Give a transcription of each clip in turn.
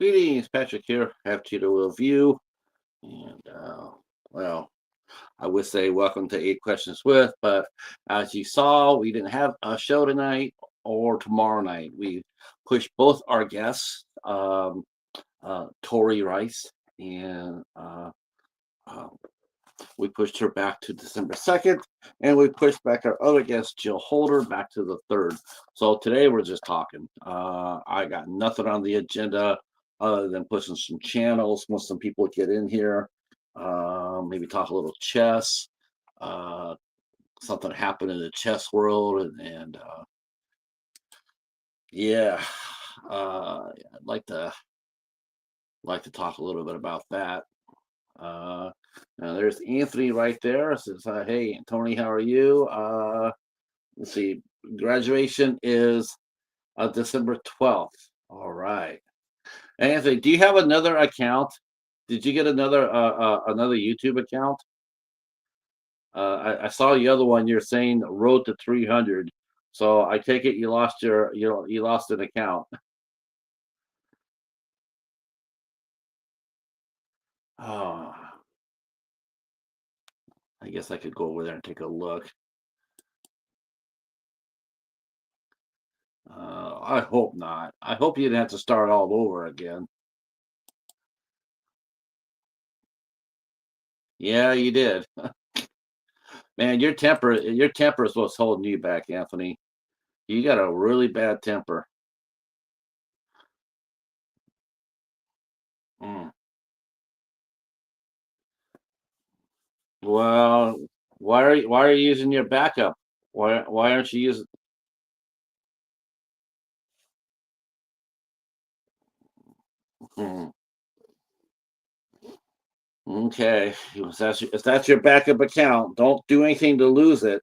Greetings, Patrick here. Have to a review, and well, I would say welcome to Eight Questions with, but as you saw, we didn't have a show tonight or tomorrow night. We pushed both our guests, Tori Rice, and uh, we pushed her back to December 2nd, and we pushed back our other guest, Jill Holder, back to the 3rd. So today we're just talking. I got nothing on the agenda other than pushing some channels once some people get in here. Maybe talk a little chess. Uh, Something happened in the chess world, and yeah, I'd like to talk a little bit about that. Uh, there's Anthony right there. Says, "Hey, Tony, how are you?" Let's see. Graduation is December 12th. All right. Anthony, do you have another account? Did you get another YouTube account? I saw the other one. You're saying Road to 300. So I take it you lost you lost an account. Oh, I guess I could go over there and take a look. I hope not. I hope you didn't have to start all over again. Yeah, you did. Man, your temper is what's holding you back, Anthony. You got a really bad temper. Mm. Well, why are you using your backup? Why aren't you using? Mm, okay, if that's your backup account, don't do anything to lose it.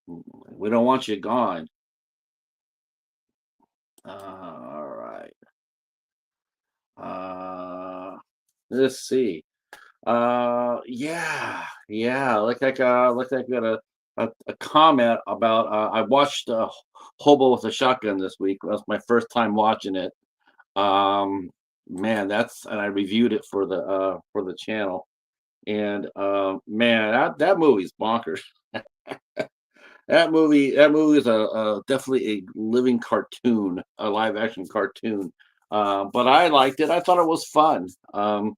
We don't want you gone. All right. Uh, let's see. Yeah. Like I got a comment about. I watched Hobo with a Shotgun this week. That's my first time watching it. Um, Man, and I reviewed it for the channel. And man, that movie's bonkers. That movie is a definitely a living cartoon, a live action cartoon. But I liked it. I thought it was fun. I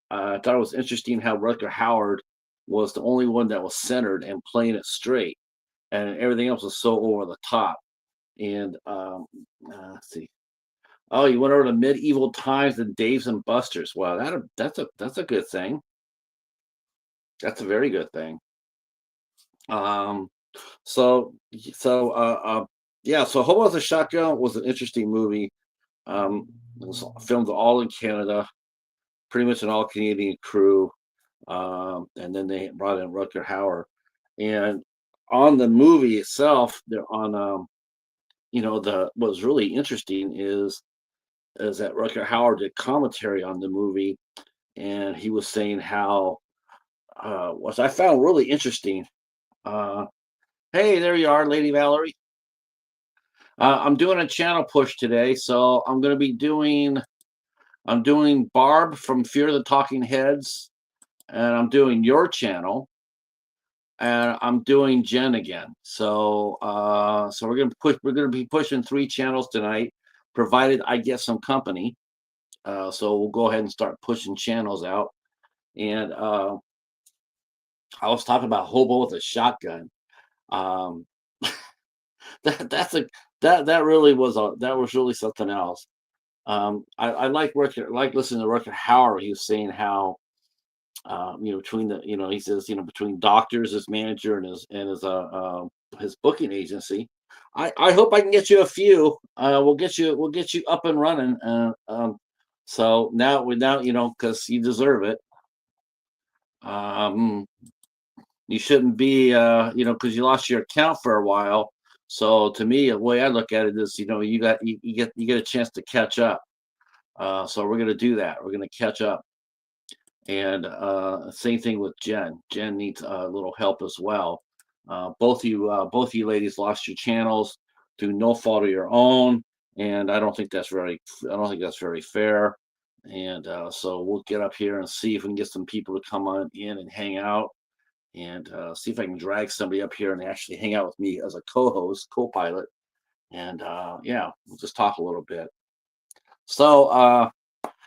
thought it was interesting how Rutger Howard was the only one that was centered and playing it straight, and everything else was so over the top. And let's see. Oh, you went over to medieval times and Daves and Busters. Wow, that's a good thing. That's a very good thing. Um, so yeah. So Hobo with a Shotgun was an interesting movie. It was filmed all in Canada, pretty much an all Canadian crew. And then they brought in Rutger Hauer. And on the movie itself, they're on the what was really interesting is that Rutger Hauer did commentary on the movie, and he was saying how what I found really interesting. Uh, hey, there you are, Lady Valerie. I'm doing a channel push today, so I'm doing Barb from Fear the Talking Heads, and I'm doing your channel, and I'm doing Jen again. So we're gonna be pushing 3 channels tonight, provided I get some company. So we'll go ahead and start pushing channels out. And I was talking about Hobo with a Shotgun. Um, that that's a that was really something else. I like listening to Rucker Hauer. He was saying how between he says between doctors, his manager, and his booking agency. I hope I can get you a few. We'll get you up and running. So now because you deserve it. Um, you shouldn't be because you lost your account for a while. So to me, the way I look at it is, you get a chance to catch up. So we're gonna do that. We're gonna catch up. And same thing with Jen. Jen needs a little help as well. Both you ladies lost your channels through no fault of your own, and I don't think that's very fair. And so we'll get up here and see if we can get some people to come on in and hang out, and see if I can drag somebody up here and actually hang out with me as a co-host, co-pilot, and yeah, we'll just talk a little bit. So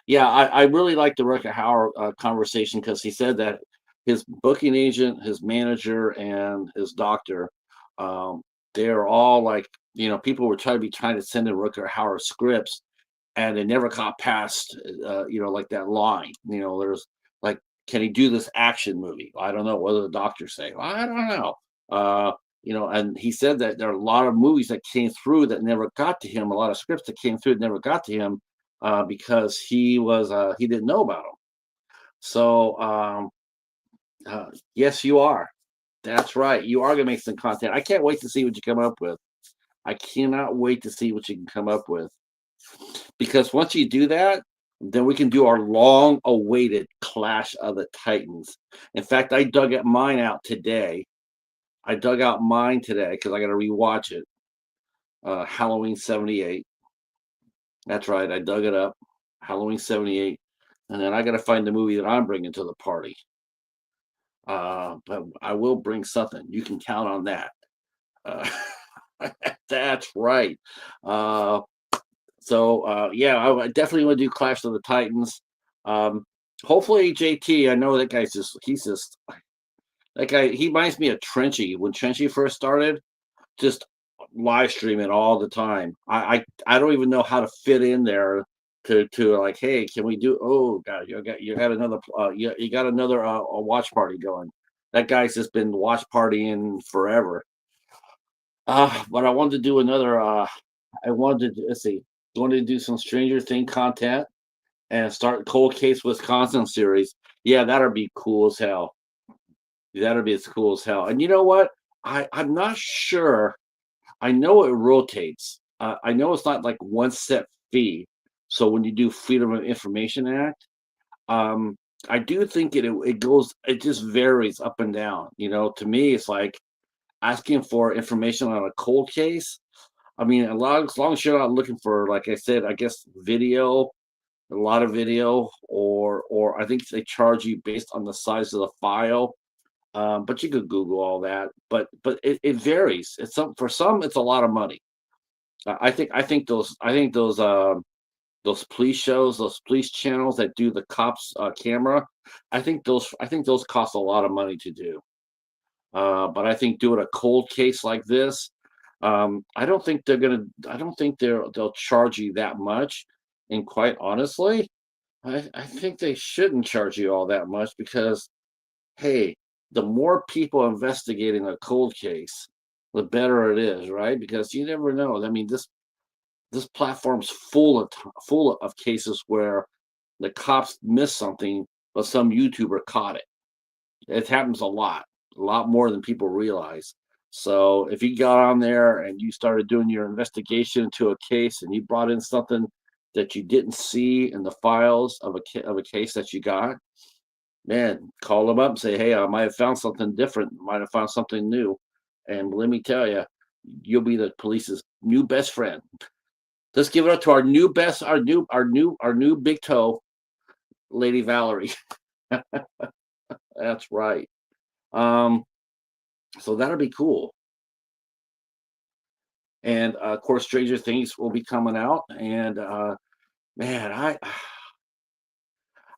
yeah, I really like the Rucker Hauer conversation because he said that his booking agent, his manager, and his doctor, um, they're all like, people were trying to send in Rucker Hauer scripts, and they never got past, like that line. There's like, can he do this action movie? I don't know. What do the doctors say? I don't know. Uh, and he said that there are a lot of movies that came through that never got to him. A lot of scripts that came through that never got to him because he didn't know about them. So yes, you are. That's right. You are gonna make some content. I can't wait to see what you come up with. I cannot wait to see what you can come up with. Because once you do that, then we can do our long awaited Clash of the Titans. In fact, I dug at mine out today. I dug out mine today because I got to rewatch it. Halloween 78. That's right. I dug it up. Halloween 78. And then I got to find the movie that I'm bringing to the party. But I will bring something. You can count on that. Uh, that's right. Uh, So yeah, I definitely want to do Clash of the Titans. Um, Hopefully JT. I know that he's just that guy. He reminds me of Trenchy when Trenchy first started, just live streaming all the time. I don't even know how to fit in there to like, hey, can we do? Oh God, you got another you got another a watch party going. That guy's just been watch partying forever. But I wanted to do another. I wanted to let's see. Wanted to do some Stranger Thing content and start Cold Case Wisconsin series. Yeah, that'd be cool as hell. That'd be as cool as hell. And you know what? I'm not sure. I know it rotates. I know it's not like one set fee. So when you do Freedom of Information Act, um, I do think it goes. It just varies up and down. To me, it's like asking for information on a cold case. I mean, as long as you're not looking for, like I said, I guess video, a lot of video, or I think they charge you based on the size of the file. But you could Google all that. But it varies. For some it's a lot of money. I think those police shows, those police channels that do the cops camera, I think those cost a lot of money to do. But I think doing a cold case like this, I don't think they'll charge you that much. And quite honestly, I think they shouldn't charge you all that much because, hey, the more people investigating a cold case, the better it is, right? Because you never know. I mean, this platform's full of cases where the cops missed something, but some YouTuber caught it. It happens a lot more than people realize. So if you got on there and you started doing your investigation into a case and you brought in something that you didn't see in the files of a case that you got, man, call them up and say, hey, I might have found something different, might have found something new. And let me tell you, you'll be the police's new best friend. Let's give it up to our new best, our new big toe, Lady Valerie. That's right. Um, so that'll be cool. And of course, Stranger Things will be coming out. And man,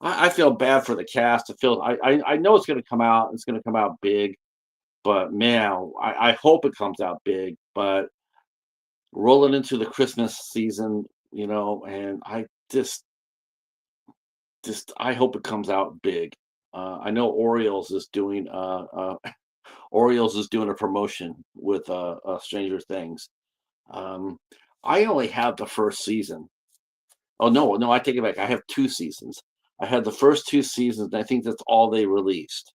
I feel bad for the cast. I know it's going to come out. It's going to come out big, but man, I hope it comes out big. But rolling into the Christmas season, and I just I hope it comes out big. I know Orioles is doing a promotion with Stranger Things. Um, I only have the first season. Oh no, no, I take it back. I have two seasons. I had the first two seasons, and I think that's all they released.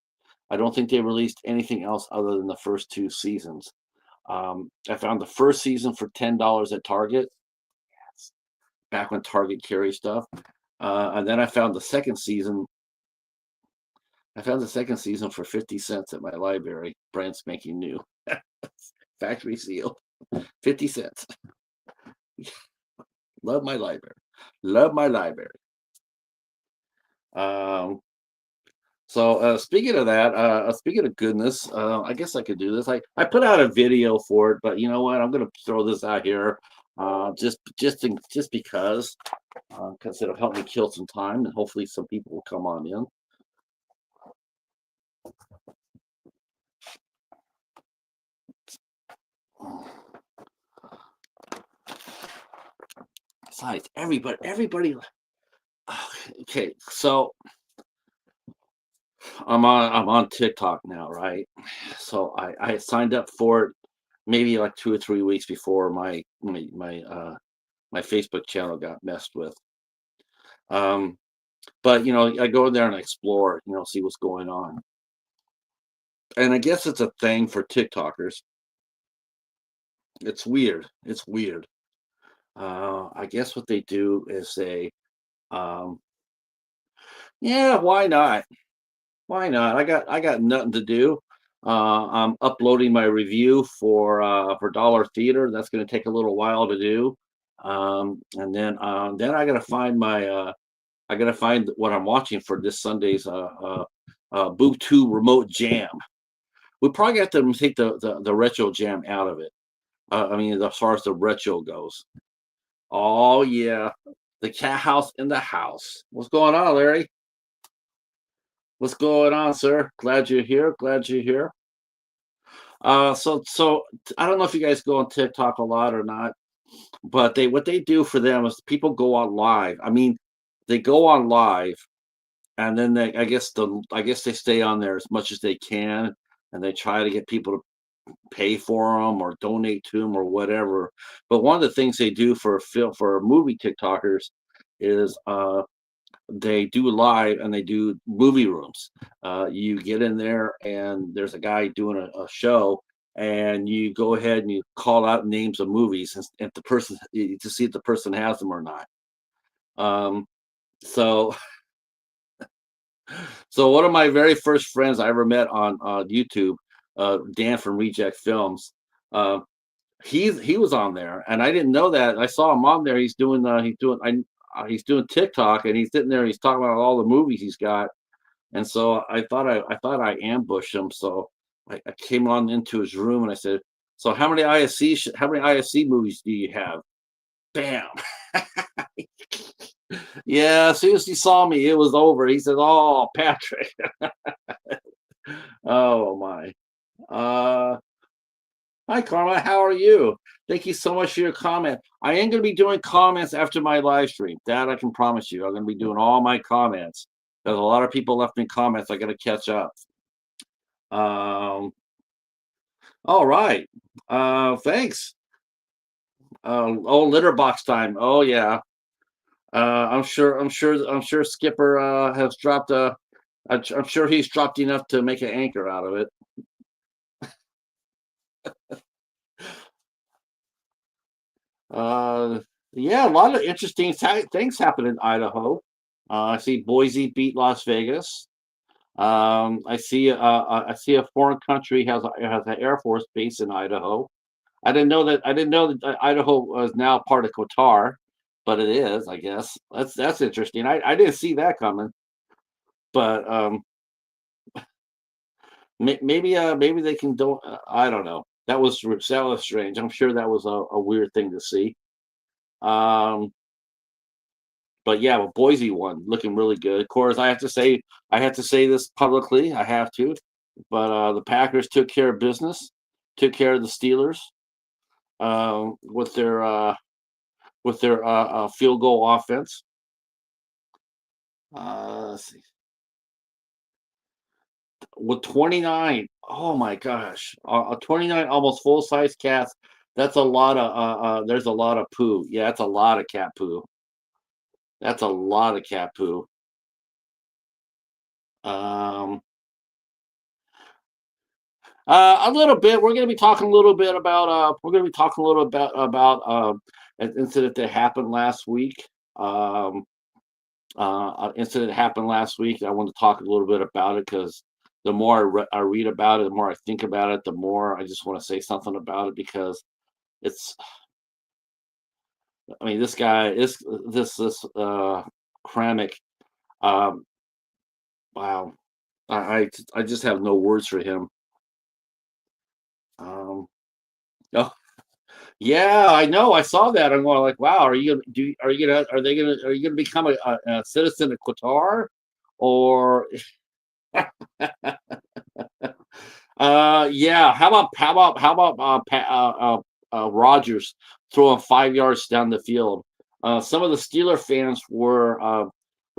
I don't think they released anything else other than the first two seasons. I found the first season for $10 at Target, back when Target carried stuff. And then I found the second season. I found the second season for 50 cents at my library, brand spanking new, factory sealed, 50 cents. Love my library. Love my library. Um, speaking of that, speaking of goodness, I guess I could do this. I put out a video for it, but you know what? I'm gonna throw this out here, just because it'll help me kill some time, and hopefully some people will come on in. Besides, everybody. Okay, so I'm on TikTok now, right? So I signed up for it maybe like 2 or 3 weeks before my Facebook channel got messed with. Um, but I go in there and explore, see what's going on. And I guess it's a thing for TikTokers. It's weird. It's weird. I guess what they do is um, yeah, why not? Why not? I got nothing to do. I'm uploading my review for Dollar Theater. That's going to take a little while to do. And then I gotta find what I'm watching for this Sunday's Boo 2 remote jam. We probably have to take the retro jam out of it. I mean, as far as the retro goes. Oh yeah, the cat house in the house. What's going on, Larry? What's going on, sir? Glad you're here. Glad you're here. I don't know if you guys go on TikTok a lot or not, but they what they do for them is people go on live. I mean, they go on live, and then I guess they stay on there as much as they can, and they try to get people to pay for them or donate to them or whatever. But one of the things they do for movie TikTokers is they do live and they do movie rooms. You get in there and there's a guy doing a show, and you go ahead and you call out names of movies, and if the person to see if the person has them or not. Um, so So one of my very first friends I ever met on YouTube, Dan from Reject Films, uh, he was on there, and I didn't know that. I saw him on there. He's doing TikTok, and he's sitting there. He's talking about all the movies he's got, and so I thought I ambushed him. So I came on into his room and I said, "So how many ISC movies do you have?" Bam. Yeah, as soon as he saw me, it was over. He said, "Oh, Patrick." Oh my. Uh, Hi Karma, how are you? Thank you so much for your comment. I am going to be doing comments after my live stream. That I can promise you. I'm going to be doing all my comments. There's a lot of people left me comments. I got to catch up. Um, all right. Thanks. Oh, litter box time. Oh yeah. I'm sure Skipper has dropped a. I'm sure he's dropped enough to make an anchor out of it. Uh, yeah, a lot of interesting things happen in Idaho. I see Boise beat Las Vegas. I see a foreign country has an Air Force base in Idaho. I didn't know that Idaho is now part of Qatar, but it is, I guess. That's interesting. I didn't see that coming. But maybe they can don't. I don't know. That was strange. I'm sure that was a weird thing to see. Um, but yeah, well, Boise won, looking really good. Of course, I have to say this publicly. I have to, but the Packers took care of business, took care of the Steelers uh, with their uh, field goal offense. Let's see, with 29. Oh my gosh, 29 almost full size cats. That's a lot of. There's a lot of poo. Yeah, that's a lot of cat poo. That's a lot of cat poo. Um, a little bit. We're going to be talking a little bit about. We're going to be talking a little about an incident that happened last week. Um, an incident happened last week. I want to talk a little bit about it because the more I read about it, the more I think about it, the more I just want to say something about it because it's I mean, this guy is this Kramnik. Um, wow, I just have no words for him. Um, oh, yeah, I know. I saw that. I'm going like, wow. Are you gonna? Are you gonna become a citizen of Qatar, or yeah. How about Rogers throwing 5 yards down the field? Some of the Steeler fans were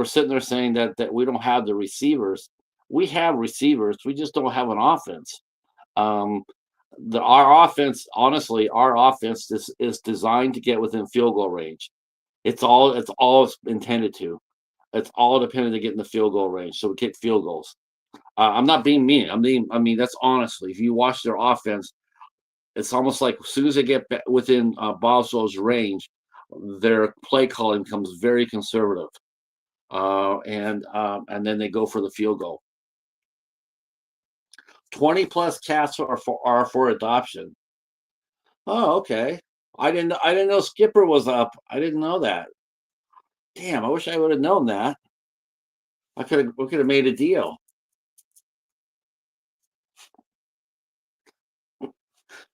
sitting there saying that we don't have the receivers. We have receivers. We just don't have an offense. Um, our offense, honestly, our offense is designed to get within field goal range. It's all it's intended to. It's all dependent to get in the field goal range, so we kick field goals. I'm not being mean. I mean that's honestly. If you watch their offense, it's almost like as soon as they get within Boswell's range, their play calling becomes very conservative, and then they go for the field goal. 20+ cats are for adoption. Oh, okay. I didn't know Skipper was up. I didn't know that. Damn, I wish I would have known that. We could have made a deal.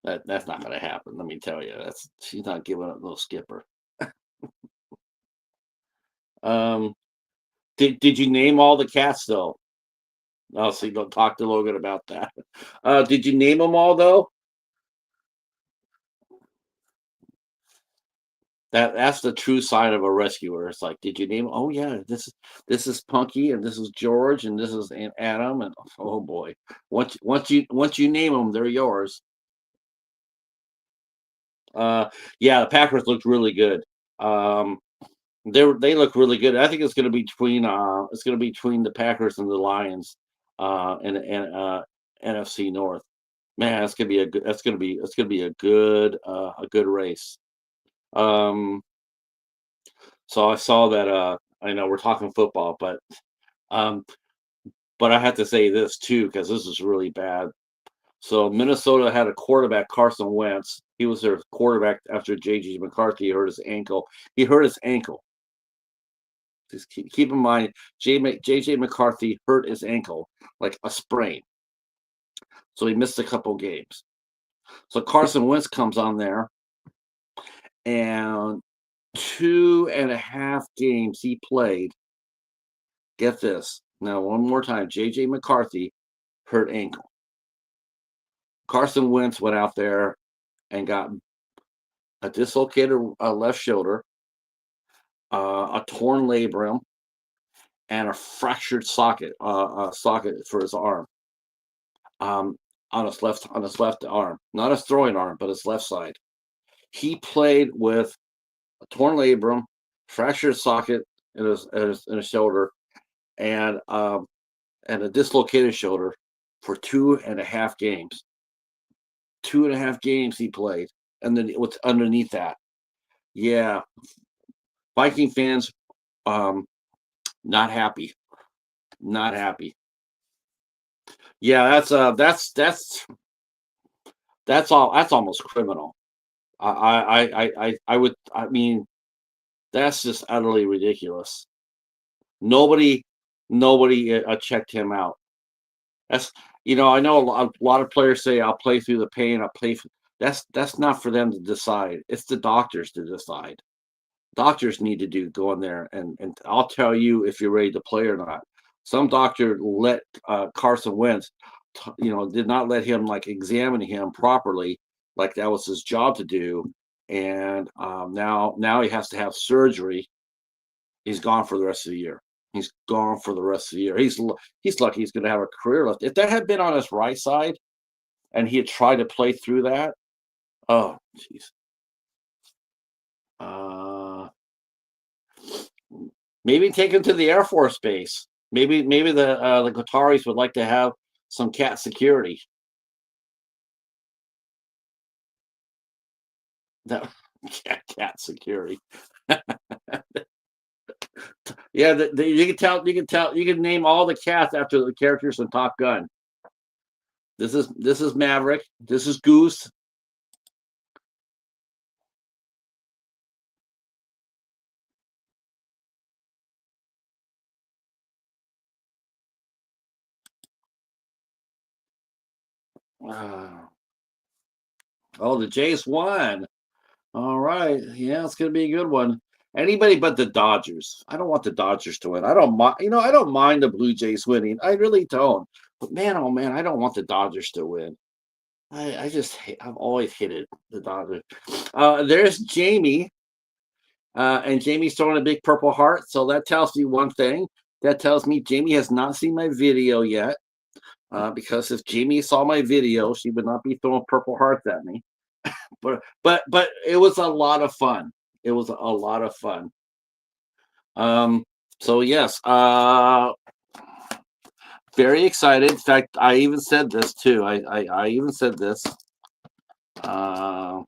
That's not gonna happen. Let me tell you. She's not giving up no Skipper. Um, did you name all the cats though? Oh, so you don't talk to Logan about that. Did you name them all though? That's the true sign of a rescuer. It's like, did you name? Oh yeah, this is Punky, and this is George, and this is Adam, and oh boy, once you name them, they're yours. Uh, yeah, the Packers looked really good. Um, they look really good. I think it's going to be between the Packers and the Lions, and NFC North. Man, that's gonna be a good race. Um, so I saw that. I know we're talking football, um, but I have to say this too because this is really bad. So Minnesota had a quarterback, Carson Wentz. He was their quarterback after J.J. McCarthy hurt his ankle. He hurt his ankle. Just keep in mind, J.J. McCarthy hurt his ankle like a sprain, so he missed a couple games. So Carson Wentz comes on there, and 2.5 games he played. Get this. Now, one more time. J.J. McCarthy hurt ankle. Carson Wentz went out there and got a dislocated left shoulder, a torn labrum, and a fractured socket for his arm, um, on his left arm, not his throwing arm, but his left side. He played with a torn labrum, fractured socket in his shoulder, and a dislocated shoulder for 2.5 games. 2.5 games he played, and then what's underneath that? Yeah, Viking fans, um, not happy, not happy. Yeah, that's all. That's almost criminal. I mean, that's just utterly ridiculous. Nobody, nobody checked him out. That's I know a lot of players say I'll play through the pain. I'll play. That's not for them to decide. It's the doctors to decide. Doctors need to go in there and I'll tell you if you're ready to play or not. Some doctor let Carson Wentz, did not let him like examine him properly, like that was his job to do, and now he has to have surgery. He's gone for the rest of the year. He's gone for the rest of the year. He's lucky he's going to have a career left. If that had been on his right side and he had tried to play through that, oh jeez. Uh, Maybe take him to the Air Force Base. Maybe the Qataris would like to have some cat security. That cat security. Yeah, you can name all the cats after the characters in Top Gun. This is Maverick. This is Goose. Uh, oh, the Jays won. All right. Yeah, it's gonna be a good one. Anybody but the Dodgers. I don't want the Dodgers to win. I don't mind, I don't mind the Blue Jays winning. I really don't. But man, oh man, I don't want the Dodgers to win. I just I've always hated the Dodgers. There's Jamie, and Jamie's throwing a big purple heart. So that tells me one thing. That tells me Jamie has not seen my video yet. Because if Jamie saw my video, she would not be throwing purple hearts at me. But it was a lot of fun. It was a lot of fun. Um, so yes, very excited. In fact, I even said this too. I even said this. Uh,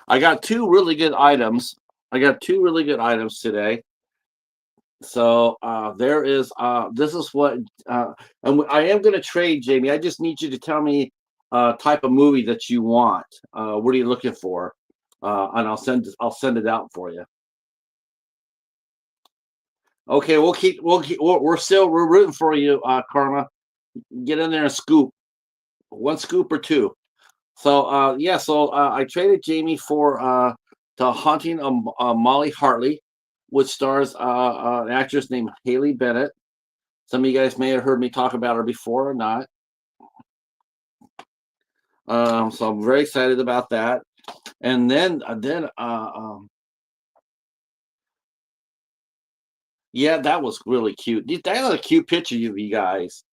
I got two really good items. I got two really good items today. So there is this is what and I am going to trade, Jamie. I just need you to tell me type of movie that you want. What are you looking for? And I'll send it out for you. Okay, we're rooting for you, Karma. Get in there and scoop one scoop or two. So yeah, so I traded Jamie for the Haunting of Molly Hartley, which stars an actress named Haley Bennett. Some of you guys may have heard me talk about her before or not. So I'm very excited about that. And then yeah, that was really cute. That was a cute picture of you guys.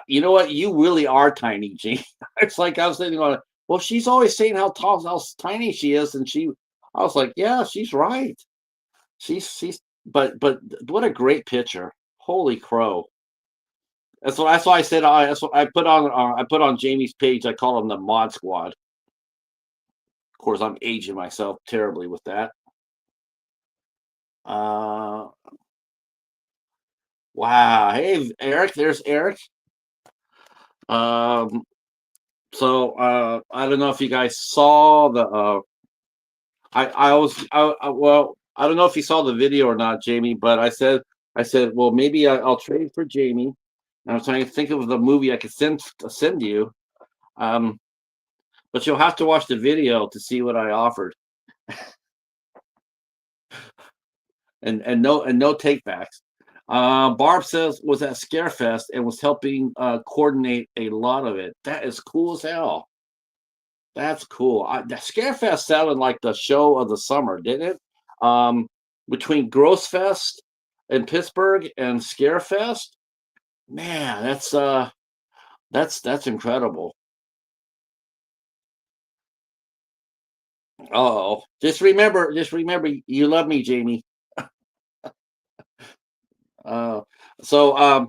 You know what? You really are tiny, Gene. It's like I was thinking, well, she's always saying how tall, how tiny she is, and I was like, yeah, she's right. But what a great picture! Holy crow! That's why I said that's what I put on Jamie's page. I call them the Mod Squad. Of course, I'm aging myself terribly with that. Uh, wow. Hey, Eric. There's Eric. Um, so I don't know if you guys saw the. Well, I don't know if you saw the video or not, Jamie. But I said, well, maybe I'll trade for Jamie. And I was trying to think of the movie I could send you. Um, but you'll have to watch the video to see what I offered. And no takebacks. Barb says was at Scarefest and was helping coordinate a lot of it. That is cool as hell. That's cool. The Scarefest sounded like the show of the summer, didn't it? Between Grossfest in Pittsburgh and Scarefest, man, that's incredible. Oh, just remember, you love me, Jamie. Uh, so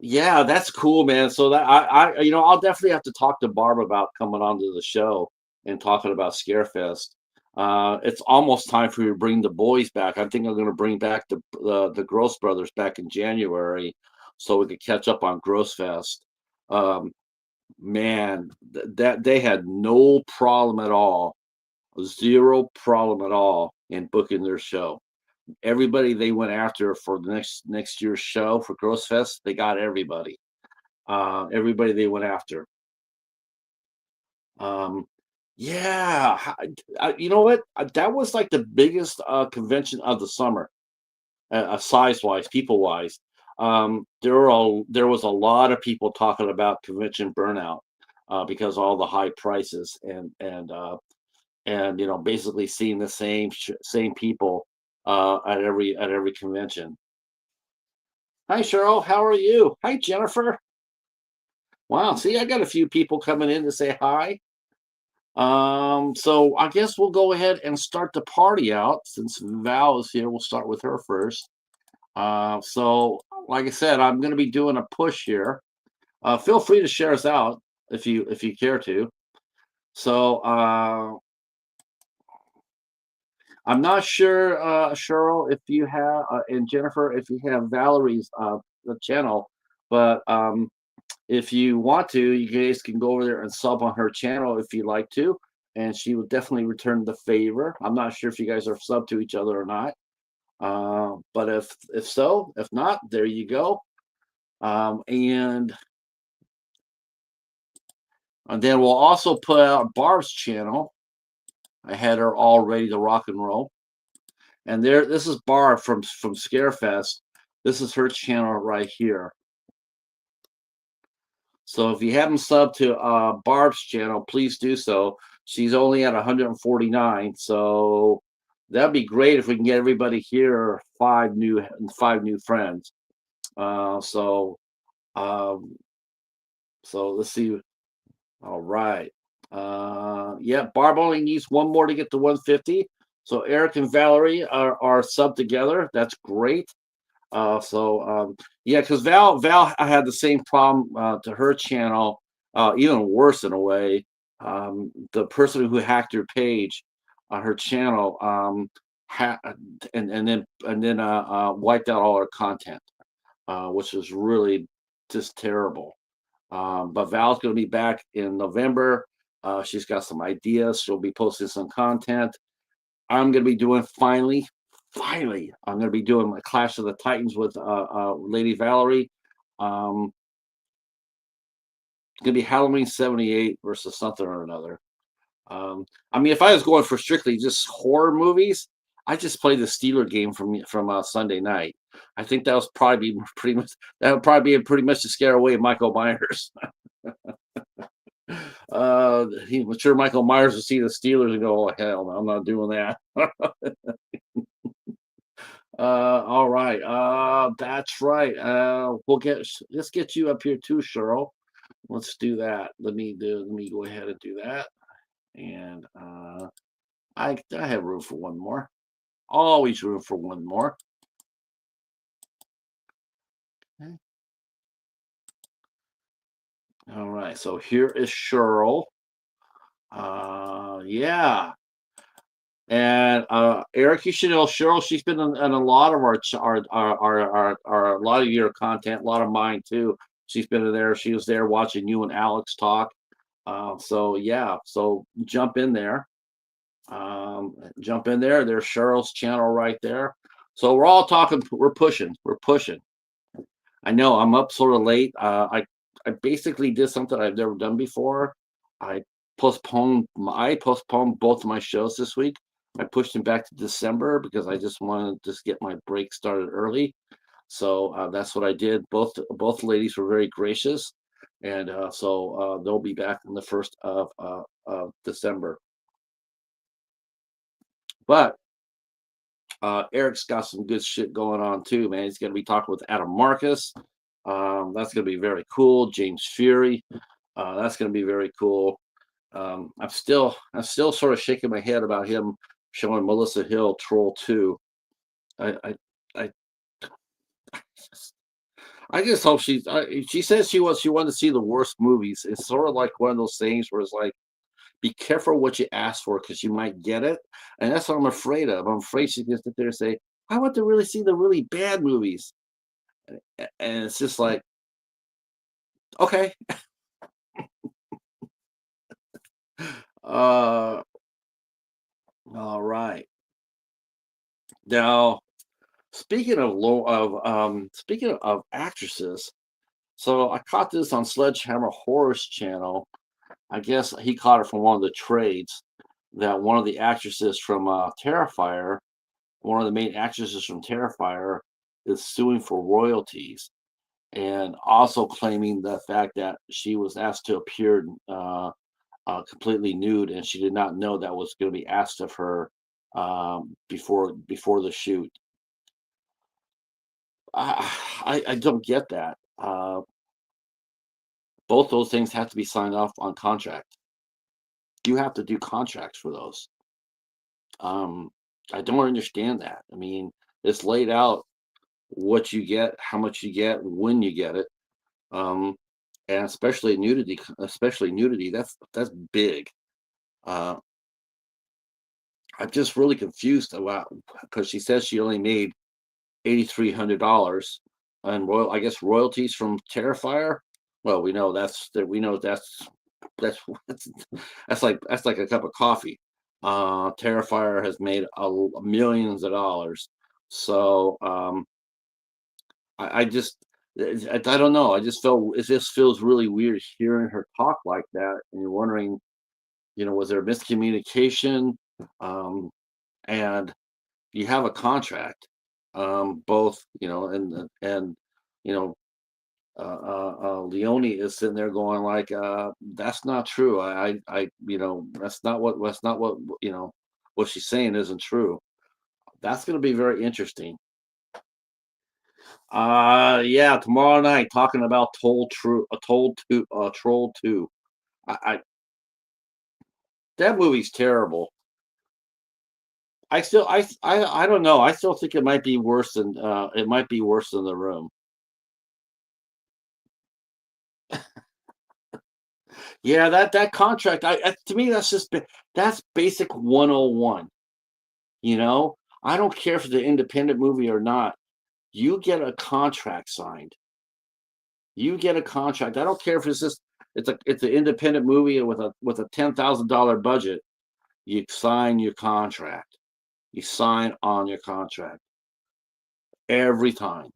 yeah, that's cool, man. So that I'll definitely have to talk to Barb about coming onto the show and talking about Scarefest. It's almost time for you to bring the boys back. I think I'm going to bring back the Gross Brothers back in January, so we could catch up on Grossfest. Um, man, that they had no problem at all, zero problem at all in booking their show. Everybody they went after for the next year's show for Grossfest, they got everybody. Everybody they went after. Um, yeah, you know what? That was like the biggest convention of the summer, size wise, people wise. There was a lot of people talking about convention burnout because of all the high prices and basically seeing the same people at every convention. Hi, Cheryl. How are you? Hi, Jennifer. Wow. See, I got a few people coming in to say hi. So I guess we'll go ahead and start the party out since Val is here. We'll start with her first. So like I said, I'm going to be doing a push here. Feel free to share us out if you care to. So I'm not sure, Cheryl, if you have and Jennifer, if you have Valerie's the channel, but if you want to, you guys can go over there and sub on her channel if you'd like to, and she will definitely return the favor. I'm not sure if you guys are sub to each other or not, but if so, if not, there you go. And then we'll also put out Barb's channel. I had her all ready to rock and roll. And this is Barb from Scarefest. This is her channel right here. So if you haven't subbed to Barb's channel, please do so. She's only at 149, so that'd be great if we can get everybody here, five new friends. So let's see. All right. Yeah, Barb only needs one more to get to 150. So Eric and Valerie are sub together. That's great. Yeah, because Val I had the same problem to her channel, even worse in a way. The person who hacked her page on her channel and then wiped out all her content, which was really just terrible. But Val's going to be back in November. She's got some ideas. She'll be posting some content. I'm going to be doing finally, I'm going to be doing my Clash of the Titans with Lady Valerie. It's going to be Halloween 78 versus something or another. I mean, if I was going for strictly just horror movies, I just played the Steeler game from Sunday night. I think that was probably pretty much to scare away Michael Myers. I'm sure Michael Myers will see the Steelers and go, "Oh hell, no, I'm not doing that." All right. That's right. Let's get you up here too, Cheryl. Let's do that. Let me go ahead and do that. And I have room for one more. Always room for one more. Okay. All right. So here is Cheryl. Yeah. And Eric, you should know Cheryl. She's been in a lot of our a lot of your content, a lot of mine too. She's been there. She was there watching you and Alex talk. So yeah, so jump in there. Jump in there. There's Cheryl's channel right there. So we're all talking. We're pushing. I know I'm up sort of late. I basically did something I've never done before. I postponed both of my shows this week. I pushed them back to December because I just wanted to get my break started early. So that's what I did. Both ladies were very gracious, and so they'll be back on the 1st of December. But Eric's got some good shit going on too, man. He's going to be talking with Adam Marcus. That's going to be very cool. James Fury. That's going to be very cool. I'm still sort of shaking my head about him showing Melissa Hill Troll 2. I just hope she says she wanted to see the worst movies. It's sort of like one of those things where it's like, be careful what you ask for because you might get it. And that's what I'm afraid of. I'm afraid she's going to sit there and say, I want to really see the really bad movies. And it's just like, okay. All right. Now, speaking of actresses, so I caught this on Sledgehammer Horror's channel. I guess he caught it from one of the trades that one of the actresses from Terrifier, one of the main actresses from Terrifier, is suing for royalties, and also claiming the fact that she was asked to appear completely nude, and she did not know that was going to be asked of her before the shoot. I don't get that. Both those things have to be signed off on contract. You have to do contracts for those. I don't understand that. I mean, it's laid out what you get, how much you get, when you get it, and especially nudity. That's big. I'm just really confused about because she says she only made $8,300 and I guess royalties from Terrifier. Well, we know that's that's like a cup of coffee. Terrifier has made millions of dollars. So I just I don't know. I just felt it just feels really weird hearing her talk like that, and you're wondering, was there miscommunication? Um, and you have a contract, both, and you know, Leone is sitting there going like, "That's not true. That's not what what she's saying isn't true." That's going to be very interesting. Yeah, tomorrow night talking about Troll 2. I That movie's terrible. I don't know. I still think it might be worse than The Room. Yeah, that contract, to me that's basic 101, you know? I don't care if it's an independent movie or not. You get a contract signed. You get a contract. I don't care if it's an independent movie with a $10,000 budget. You sign your contract. You sign on your contract every time.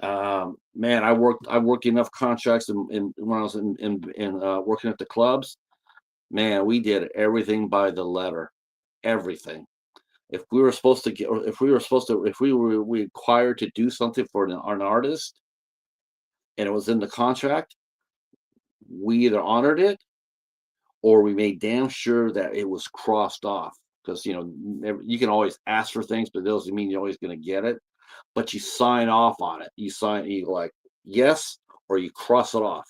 Man, I worked enough contracts when I was working at the clubs. Man, we did everything by the letter. Everything. If we were supposed to get, or if we were required to do something for an artist, and it was in the contract, we either honored it or we made damn sure that it was crossed off. Because you can always ask for things, but it doesn't mean you're always going to get it. But you sign off on it. You like yes, or you cross it off.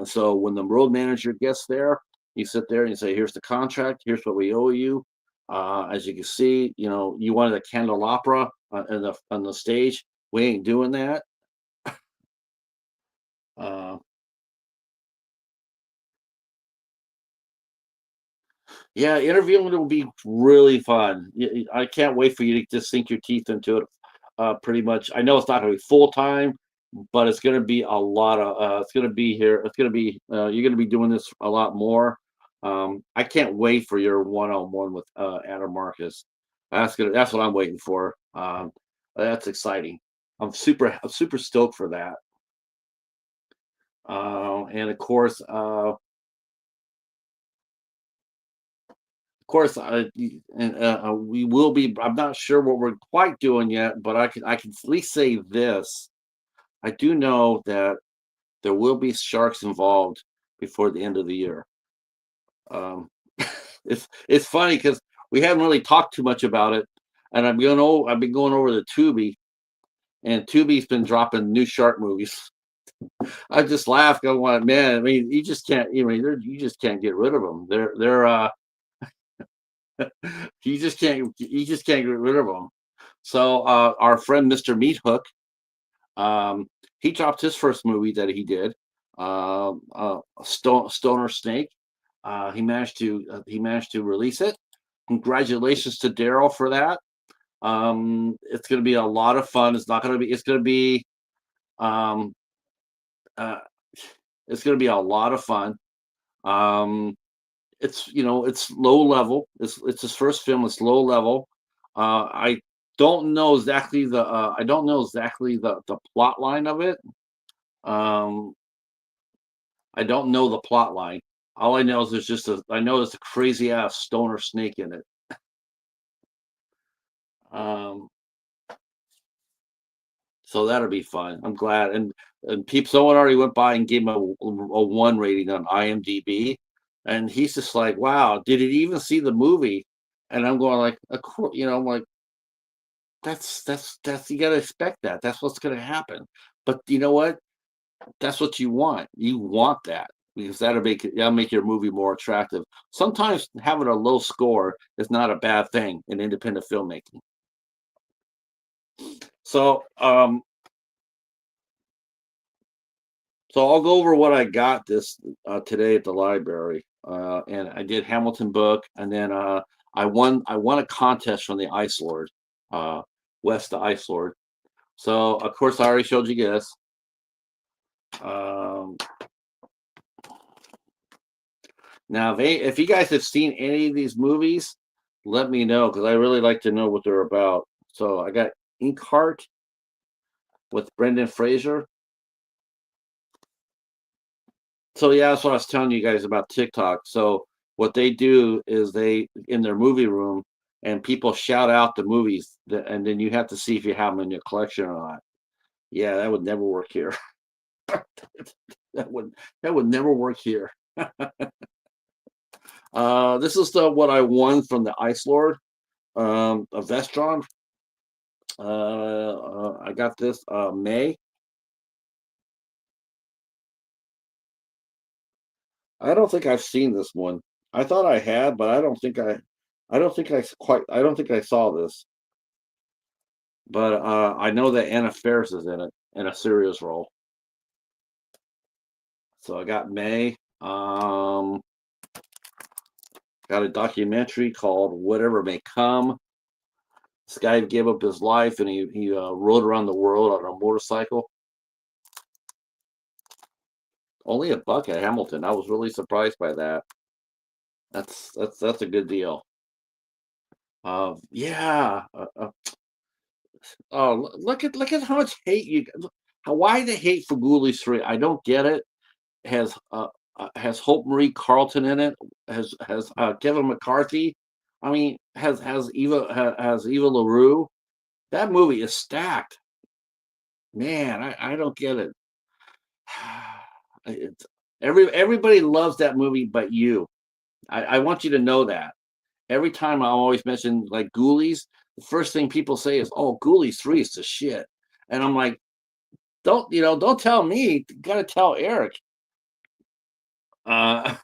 So when the road manager gets there, you sit there and you say, "Here's the contract. Here's what we owe you." As you can see, you wanted a candelabra on the stage. We ain't doing that. Uh, yeah, interviewing will be really fun. I can't wait for you to just sink your teeth into it. Pretty much. I know it's not going to be full time, but it's going to be a lot of. It's going to be here. It's going to be. You're going to be doing this a lot more. I can't wait for your one-on-one with Adam Marcus. That's what I'm waiting for. That's exciting. I'm super stoked for that. And of course, we will be. I'm not sure what we're quite doing yet, but I can at least say this. I do know that there will be sharks involved before the end of the year. Um, it's funny because we haven't really talked too much about it, and I've been going over the Tubi, and Tubi's been dropping new shark movies. I just laugh, going, like, man. I mean, you just can't. You just can't get rid of them. They're you just can't get rid of them. So our friend Mr. Meat Hook, he dropped his first movie that he did, Stoner Snake. He managed to release it. Congratulations to Daryl for that. It's going to be a lot of fun. It's not going to be. It's going to be. Um, uh, it's going to be a lot of fun. It's low level. It's his first film. It's low level. I don't know exactly the plot line of it. Um, I don't know the plot line. All I know is I know there's a crazy ass stoner snake in it. Um, so that'll be fun. I'm glad. And someone already went by and gave him a one rating on IMDb, and he's just like, "Wow, did he even see the movie?" And I'm going like, "Of course," I'm like, that's you gotta expect that. That's what's gonna happen. But you know what? That's what you want. You want that because that'll make your movie more attractive. Sometimes having a low score is not a bad thing in independent filmmaking. So so I'll go over what I got this today at the library. And I did Hamilton book, and then I won a contest from the Ice Lord, West the Ice Lord. So of course I already showed you this. Um, Now, if you guys have seen any of these movies, let me know because I really like to know what they're about. So I got Inkheart with Brendan Fraser. So yeah, that's what I was telling you guys about TikTok. So what they do is they in their movie room and people shout out the movies and then you have to see if you have them in your collection or not. Yeah, that would never work here. that would that would never work here. This is the what I won from the Ice Lord, a Vestron. I got this May. I don't think I've seen this one. I thought I had, but I don't think I don't think I saw this. But I know that Anna Faris is in it in a serious role. So I got May. Got a documentary called Whatever May Come. This guy gave up his life and he rode around the world on a motorcycle. Only a buck at Hamilton. I was really surprised by that. That's a good deal. Yeah. Oh, look at how much hate you. Why the hate for Ghoulies 3? I don't get it. Has Hope Marie Carlton in it? Has Kevin McCarthy? I mean, has Eva LaRue? That movie is stacked. Man, I don't get it. It's, everybody loves that movie, but you. I want you to know that. Every time I always mention like Ghoulies, the first thing people say is, "Oh, Ghoulies 3 is the shit," and I'm like, don't tell me. You gotta tell Eric. Uh,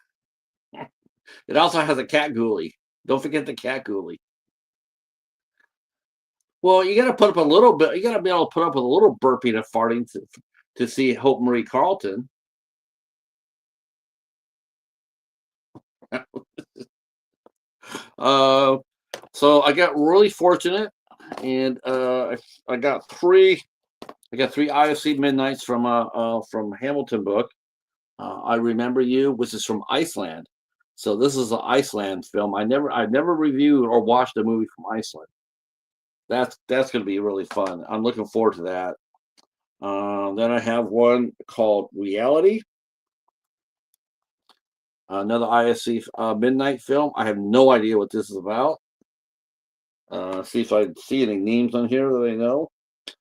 it also has a cat ghoulie. Don't forget the cat ghoulie. Well, you got to put up a little bit. You got to be able to put up with a little burping and farting to see Hope Marie Carlton. uh, so I got really fortunate, and I got three. I got three IFC Midnights from Hamilton book. I Remember You, which is from Iceland. So this is an Iceland film. I never reviewed or watched a movie from Iceland. That's going to be really fun. I'm looking forward to that. Then I have one called Reality, another ISC midnight film. I have no idea what this is about. See if I see any names on here that I know.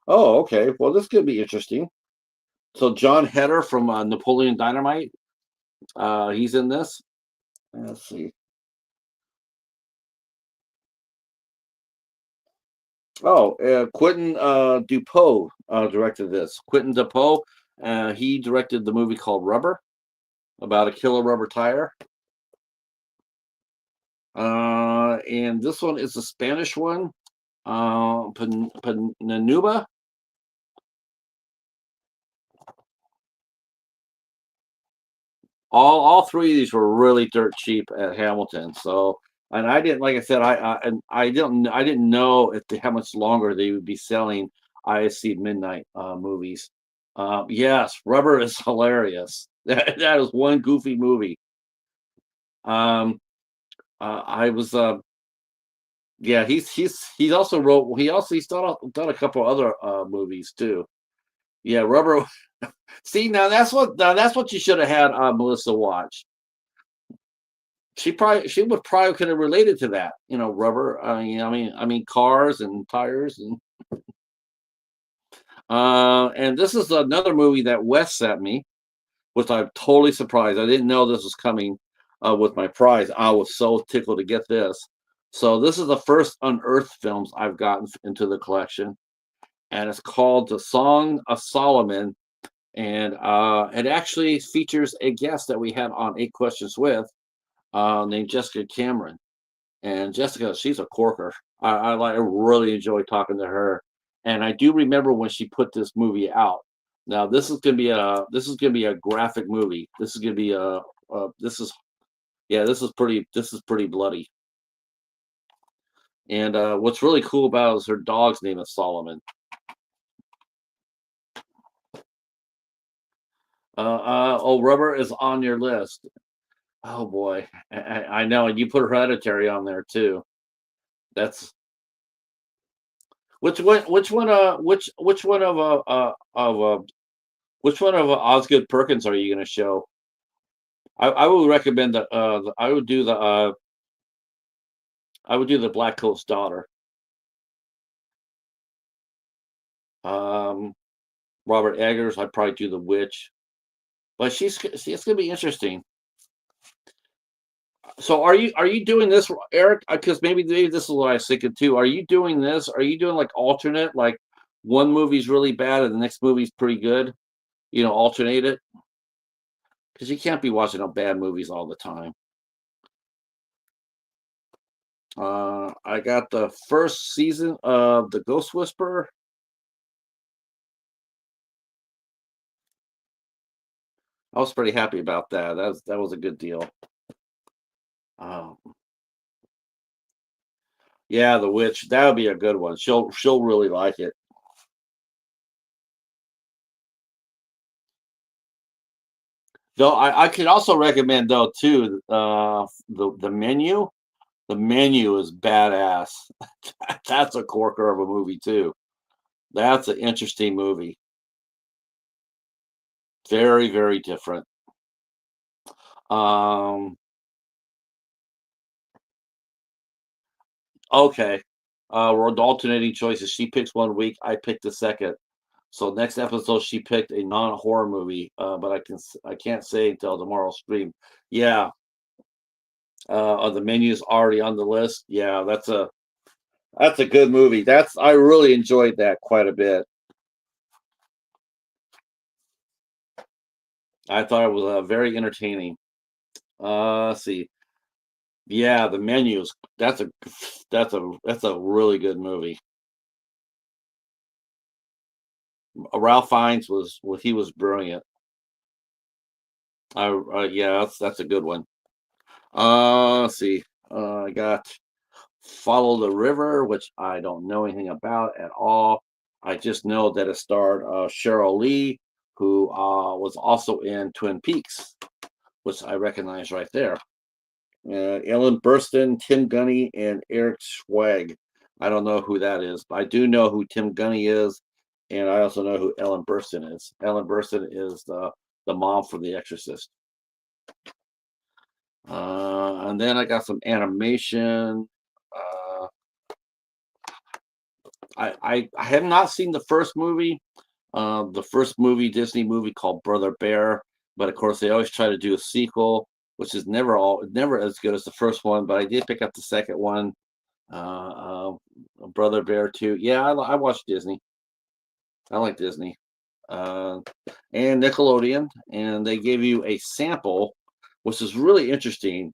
Oh, okay. Well, this could be interesting. So John Heder from Napoleon Dynamite, he's in this. Let's see. Oh, Quentin Dupeau directed this. Quentin Dupeau, he directed the movie called Rubber, about a killer rubber tire. And this one is a Spanish one, Penuba. All three of these were really dirt cheap at Hamilton. So, and I didn't, like I said, I didn't know how much longer they would be selling ISC Midnight movies. Yes, Rubber is hilarious. That is one goofy movie. Um, I was yeah, he's also wrote he's done a couple other movies too. Yeah, Rubber. See, now that's what you should have had Melissa watch. She would probably could have related to that, rubber. I mean cars and tires and this is another movie that Wes sent me, which I'm totally surprised. I didn't know this was coming with my prize. I was so tickled to get this. So this is the first unearthed films I've gotten into the collection, and it's called The Song of Solomon, and it actually features a guest that we had on Eight Questions with, named Jessica Cameron. And Jessica, she's a corker. I really enjoy talking to her. And I do remember when she put this movie out. Now this is gonna be a graphic movie. This is gonna be this is yeah this is pretty bloody. And what's really cool about it is her dog's name is Solomon. Oh, Rubber is on your list. Oh boy, I know, and you put Hereditary on there too. That's which one? Which one? Which one which one of Osgood Perkins are you going to show? I would recommend that. I would do the Black Coat's Daughter. Um, Robert Eggers. I'd probably do the Witch, but see, it's going to be interesting. So are you doing this, Eric? Because maybe this is what I was thinking too. Are you doing this? Are you doing like alternate, like one movie's really bad and the next movie's pretty good? Alternate it because you can't be watching bad movies all the time. I got the first season of The Ghost Whisperer. I was pretty happy about that. That was a good deal. Um, yeah, The Witch. That would be a good one. She'll really like it. Though I could also recommend though too the Menu. The Menu is badass. That's a corker of a movie too. That's an interesting movie. Very, very different. Um, okay. We're alternating choices. She picks one week, I pick the second. So next episode, she picked a non-horror movie, but I can't say until tomorrow's stream. Yeah, the Menu's already on the list. Yeah, that's a good movie. I really enjoyed that quite a bit. I thought it was very entertaining. Let's see. Yeah, the Menus. That's a really good movie. Ralph Fiennes he was brilliant. Yeah, that's a good one. Let's see. I got Follow the River, which I don't know anything about at all. I just know that it starred Cheryl Lee, who was also in Twin Peaks, which I recognize right there. Ellen Burstyn, Tim Gunny, and Eric Schwag. I don't know who that is, but I do know who Tim Gunny is, and I also know who Ellen Burstyn is. Ellen Burstyn is the mom from The Exorcist. And then I got some animation. Uh, I have not seen the first Disney movie called Brother Bear, but of course they always try to do a sequel, which is never as good as the first one. But I did pick up the second one, uh, Brother Bear 2. Yeah, I watch Disney. I like Disney, uh, and Nickelodeon, and they gave you a sample, which is really interesting.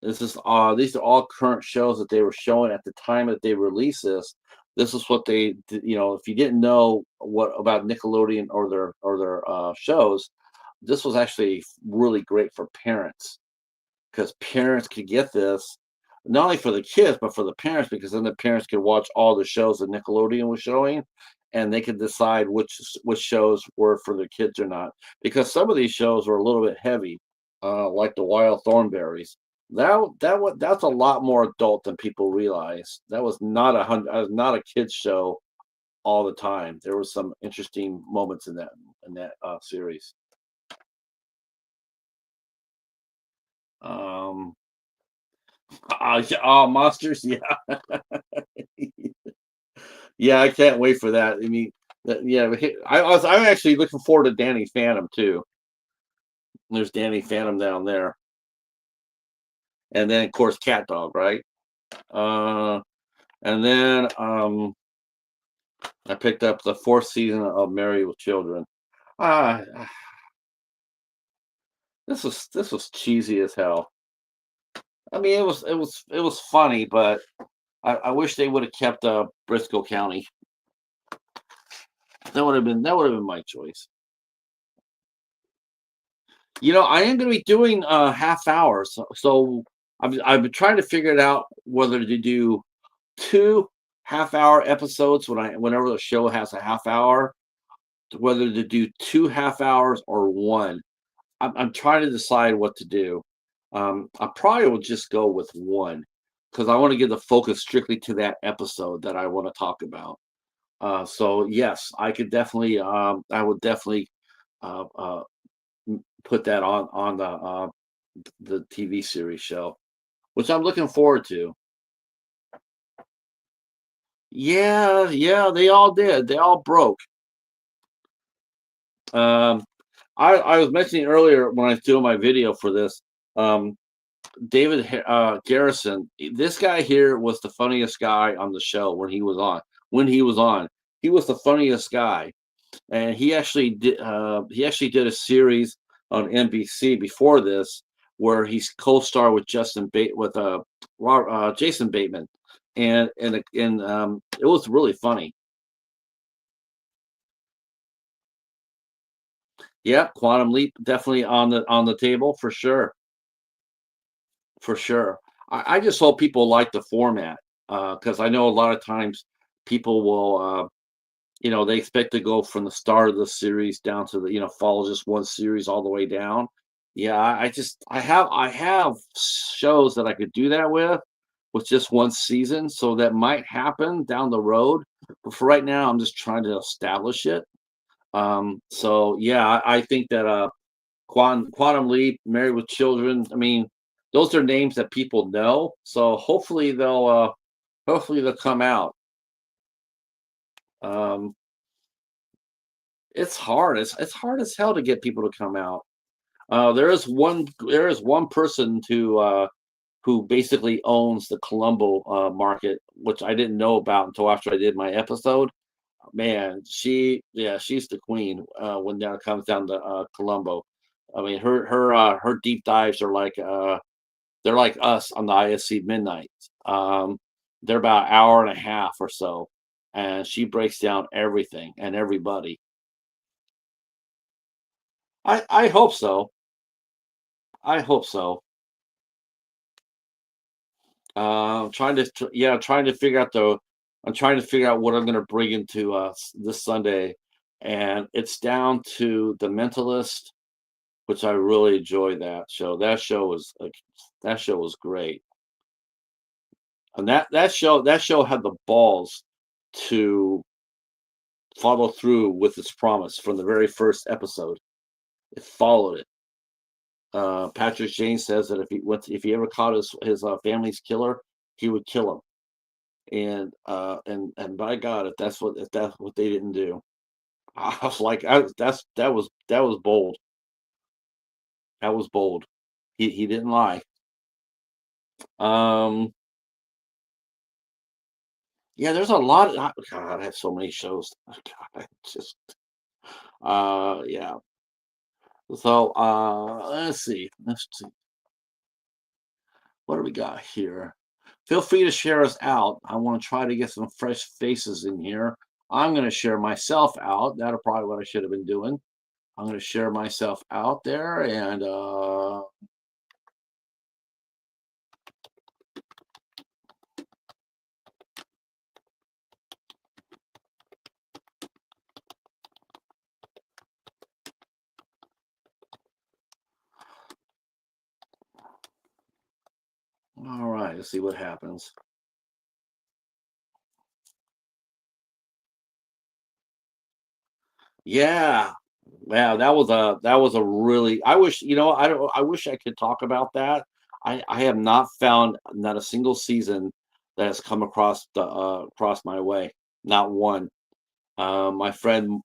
These are all current shows that they were showing at the time that they released this. This is what if you didn't know what about Nickelodeon or their shows, this was actually really great for parents because parents could get this not only for the kids but for the parents because then the parents could watch all the shows that Nickelodeon was showing and they could decide which shows were for their kids or not because some of these shows were a little bit heavy, like the Wild Thornberries. That's a lot more adult than people realize. That was not a kids show all the time. There was some interesting moments in that series. Um, yeah, oh, monsters, yeah, yeah. I can't wait for that. I mean, yeah. I'm actually looking forward to Danny Phantom too. There's Danny Phantom down there, and then of course Cat Dog, right? Uh, and then I picked up the fourth season of Married with Children. Ah, this was cheesy as hell. I mean, it was funny, but I wish they would have kept Briscoe County. That would have been my choice. I am going to be doing half hours, so I've been trying to figure it out whether to do 2 half-hour episodes whenever the show has a half hour, whether to do 2 half hours or 1. I'm trying to decide what to do. I probably will just go with 1 because I want to give the focus strictly to that episode that I want to talk about. So yes, I would definitely uh, uh, put that on the TV series show, which I'm looking forward to. Yeah, yeah, they all did. They all broke. Um, I was mentioning earlier when I was doing my video for this, um, Garrison. This guy here was the funniest guy on the show when he was on. When he was on, he was the funniest guy, and he actually did a series on NBC before this where he's co-star with Jason Bateman, and it was really funny. Yeah, Quantum Leap definitely on the table for sure, for sure. I just hope people like the format because I know a lot of times people will they expect to go from the start of the series down to follow just one series all the way down. Yeah, I have shows that I could do that with just one season, so that might happen down the road. But for right now, I'm just trying to establish it. So yeah, I think that Quantum Leap, Married with Children. I mean, those are names that people know. So hopefully they'll come out. Um, it's hard. It's hard as hell to get people to come out. There is one person who basically owns the Colombo market, which I didn't know about until after I did my episode. Man, she's the queen when it comes down to Colombo. I mean, her deep dives are like they're like us on the ISC Midnight. Um, they're about an hour and a half or so, and she breaks down everything and everybody. I hope so. I hope so. Trying to figure out the. I'm trying to figure out what I'm going to bring into this Sunday, and it's down to The Mentalist, which I really enjoy that show. That show was great, and that show had the balls to follow through with its promise from the very first episode. It followed it. Patrick James says that if he ever caught his family's killer, he would kill him. And by God, if that's what they didn't do, I was like, that was bold. That was bold. He didn't lie. Um, yeah, there's a lot. God, I have so many shows. God, just yeah. So let's see. What do we got here? Feel free to share us out. I want to try to get some fresh faces in here. I'm going to share myself out. That's probably what I should have been doing. I'm going to share myself out there, and all right, let's see what happens. Yeah. Wow, that was a really I wish, I don't I wish I could talk about that. I have not found not a single season that has come across my way. Not one. My friend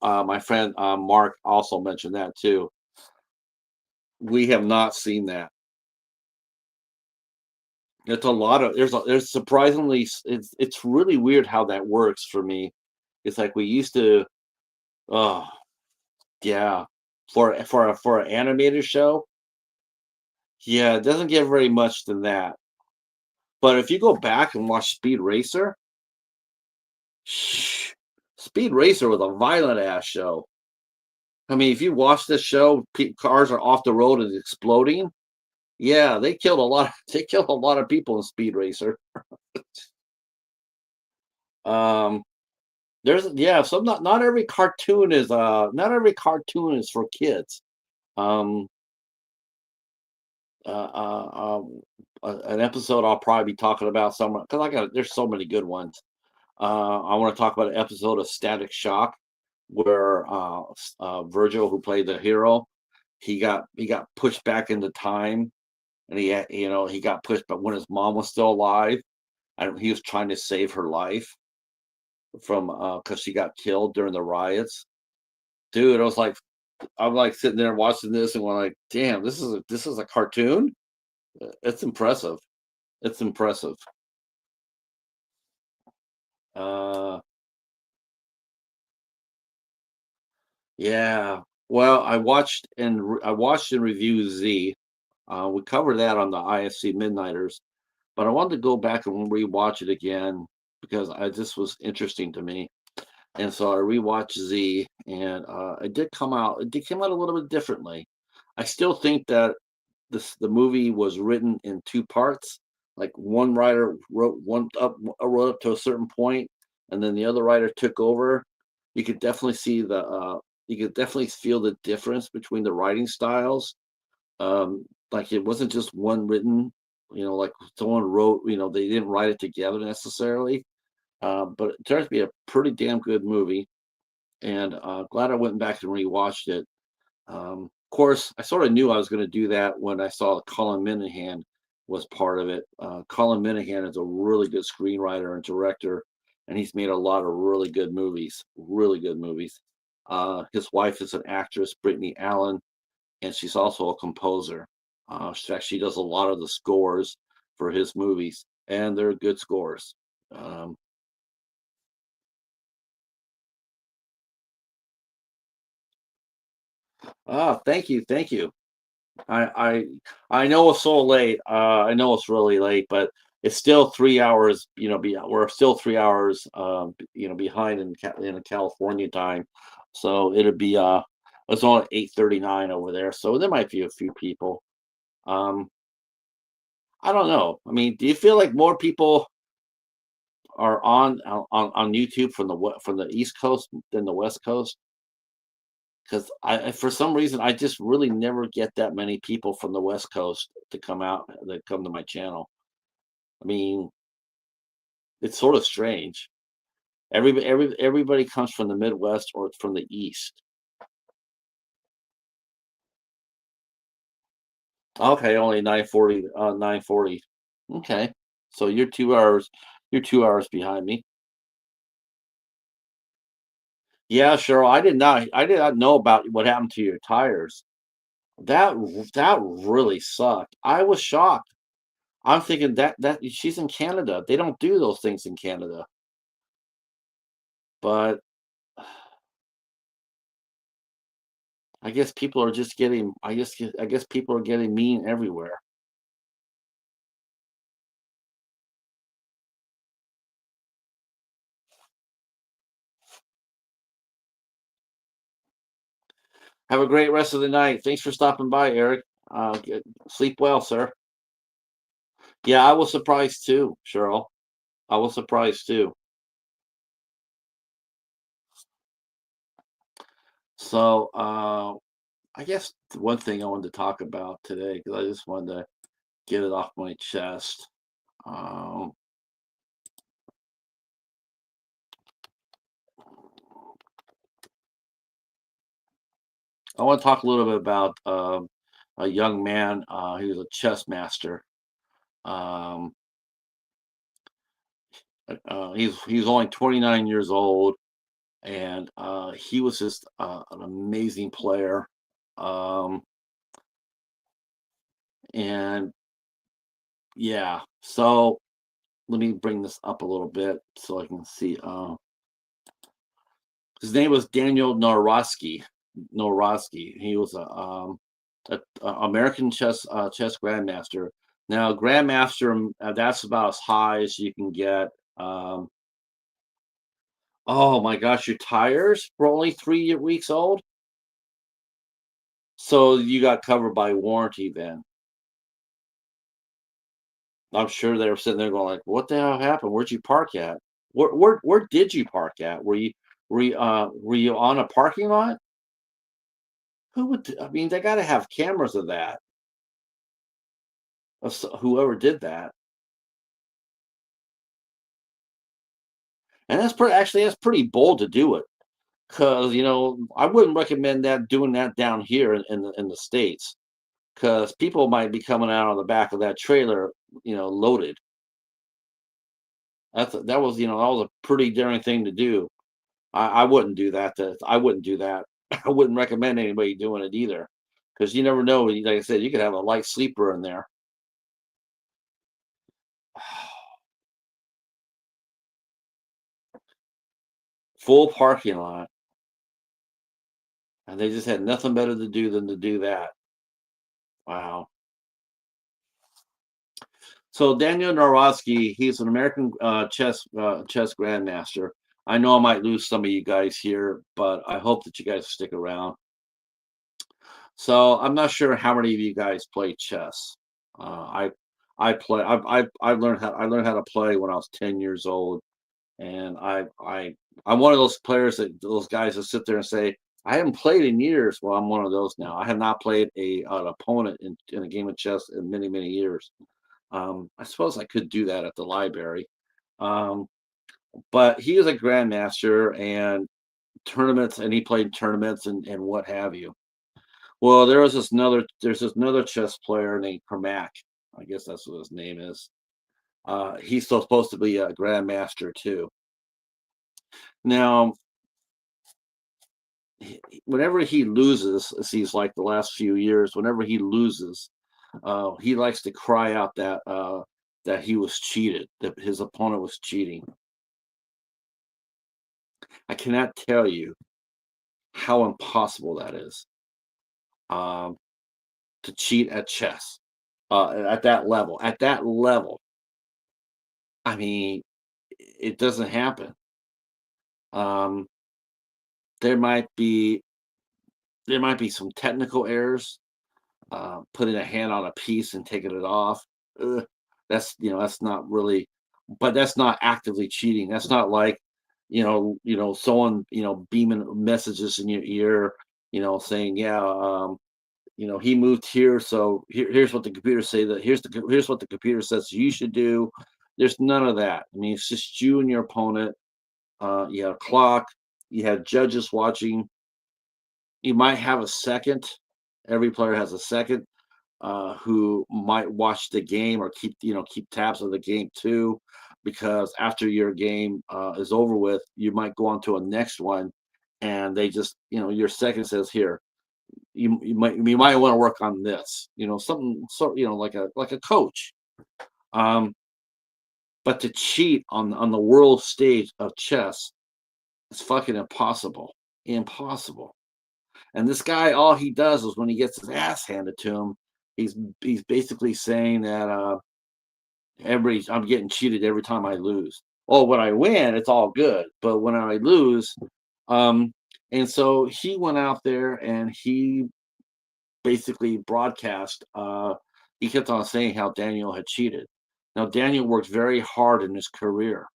Mark also mentioned that too. We have not seen that. It's a lot of there's surprisingly it's really weird how that works for me. It's like we used to oh yeah. For an animated show, yeah, it doesn't get very much than that. But if you go back and watch Speed Racer, shh, Speed Racer was a violent ass show. I mean, if you watch this show, cars are off the road and exploding. Yeah, they killed a lot. They killed a lot of people in Speed Racer. Um, There's yeah, some not every cartoon is not every cartoon is for kids. Um, an episode I'll probably be talking about somewhere because I got there's so many good ones. I want to talk about an episode of Static Shock where Virgil, who played the hero, he got pushed back into time, and he got pushed, but when his mom was still alive, and he was trying to save her life from because she got killed during the riots. Dude, I'm like sitting there watching this and we're like, damn, this is a cartoon. It's impressive. It's impressive. Uh, yeah. Well, I watched and reviewed Z. We covered that on the IFC Midnighters, but I wanted to go back and rewatch it again because this was interesting to me. And so I rewatched Z, and it did come out. It did come out a little bit differently. I still think that the movie was written in two parts. Like one writer wrote up to a certain point, and then the other writer took over. You could definitely see you could definitely feel the difference between the writing styles. Like it wasn't just one written, like someone wrote, they didn't write it together necessarily. But it turned out to be a pretty damn good movie, and glad I went back and rewatched it. Of course, I sort of knew I was going to do that when I saw Colin Minihan was part of it. Colin Minihan is a really good screenwriter and director, and he's made a lot of really good movies. Really good movies. His wife is an actress, Brittany Allen, and she's also a composer. She does a lot of the scores for his movies, and they're good scores. Um, Thank you, thank you. I I know it's so late. I know it's really late, but it's still 3 hours. We're still 3 hours. Behind in the California time, so it's only 8:39 over there. So there might be a few people. Um, I don't know. I mean, do you feel like more people are on YouTube from from the East Coast than the West Coast? Because for some reason, I just really never get that many people from the West Coast to come out that come to my channel. I mean, it's sort of strange. Everybody comes from the Midwest or from the East. Okay, only 9:40. 9:40. Okay, so you're 2 hours. You're 2 hours behind me. Yeah, sure. I did not know about what happened to your tires. That really sucked. I was shocked. I'm thinking that she's in Canada. They don't do those things in Canada. But I guess people are just getting I guess people are getting mean everywhere. Have a great rest of the night. Thanks for stopping by, Eric. Sleep well, sir. Yeah, I was surprised too, Cheryl. I was surprised too. So, I guess the one thing I wanted to talk about today, because I just wanted to get it off my chest. Um, I want to talk a little bit about a young man. He was a chess master. Um, he's only 29 years old, and he was just an amazing player. Um, and yeah, so let me bring this up a little bit so I can see. His name was Daniel Norosky. Norosky. He was a American chess grandmaster. Now, grandmaster, that's about as high as you can get. Um, oh my gosh, your tires were only 3 weeks old, so you got covered by warranty then. I'm sure they were sitting there going like, "What the hell happened? Where'd you park at?" Where did you park at? Were you on a parking lot? Who would? I mean, they got to have cameras of that. Of whoever did that, and that's pretty bold to do it. Because I wouldn't recommend that doing that down here in the states. Because people might be coming out on the back of that trailer, loaded. That was a pretty daring thing to do. I wouldn't do that. I wouldn't do that. I wouldn't recommend anybody doing it either, because you never know. Like I said, you could have a light sleeper in there. Full parking lot, and they just had nothing better to do than to do that. Wow. So Daniel Narowski, he's an American chess grandmaster. I know I might lose some of you guys here, but I hope that you guys stick around. So I'm not sure how many of you guys play chess. I play. I learned how to play when I was 10 years old, and I'm one of those players that those guys that sit there and say I haven't played in years. Well, I'm one of those now. I have not played an opponent in a game of chess in many years. I suppose I could do that at the library. Um, but he is a grandmaster and tournaments, and he played tournaments and what have you. Well, there's this another chess player named Kermack. I guess that's what his name is. He's still supposed to be a grandmaster too. Now, whenever he loses, it seems like the last few years, whenever he loses, he likes to cry out that he was cheated, that his opponent was cheating. I cannot tell you how impossible that is, um, to cheat at chess, at that level. At that level, I mean, it doesn't happen. Um, there might be there might be some technical errors, putting a hand on a piece and taking it off. Ugh, that's not really, but that's not actively cheating. That's not like, someone beaming messages in your ear, saying, yeah, he moved here, so here's what the computer say that here's what the computer says you should do. There's none of that. I mean, it's just you and your opponent. You have a clock. You have judges watching. You might have a second. Every player has a second, who might watch the game or keep tabs of the game too, because after your game is over with, you might go on to a next one, and they just your second says here you might want to work on this, something so like a coach. Um, but to cheat on the world stage of chess is fucking impossible, impossible. And this guy, all he does is when he gets his ass handed to him, he's basically saying that I'm getting cheated every time I lose. Oh, when I win, it's all good, but when I lose, um, and so he went out there and he basically broadcast. He kept on saying how Daniel had cheated. Now Daniel worked very hard in his career.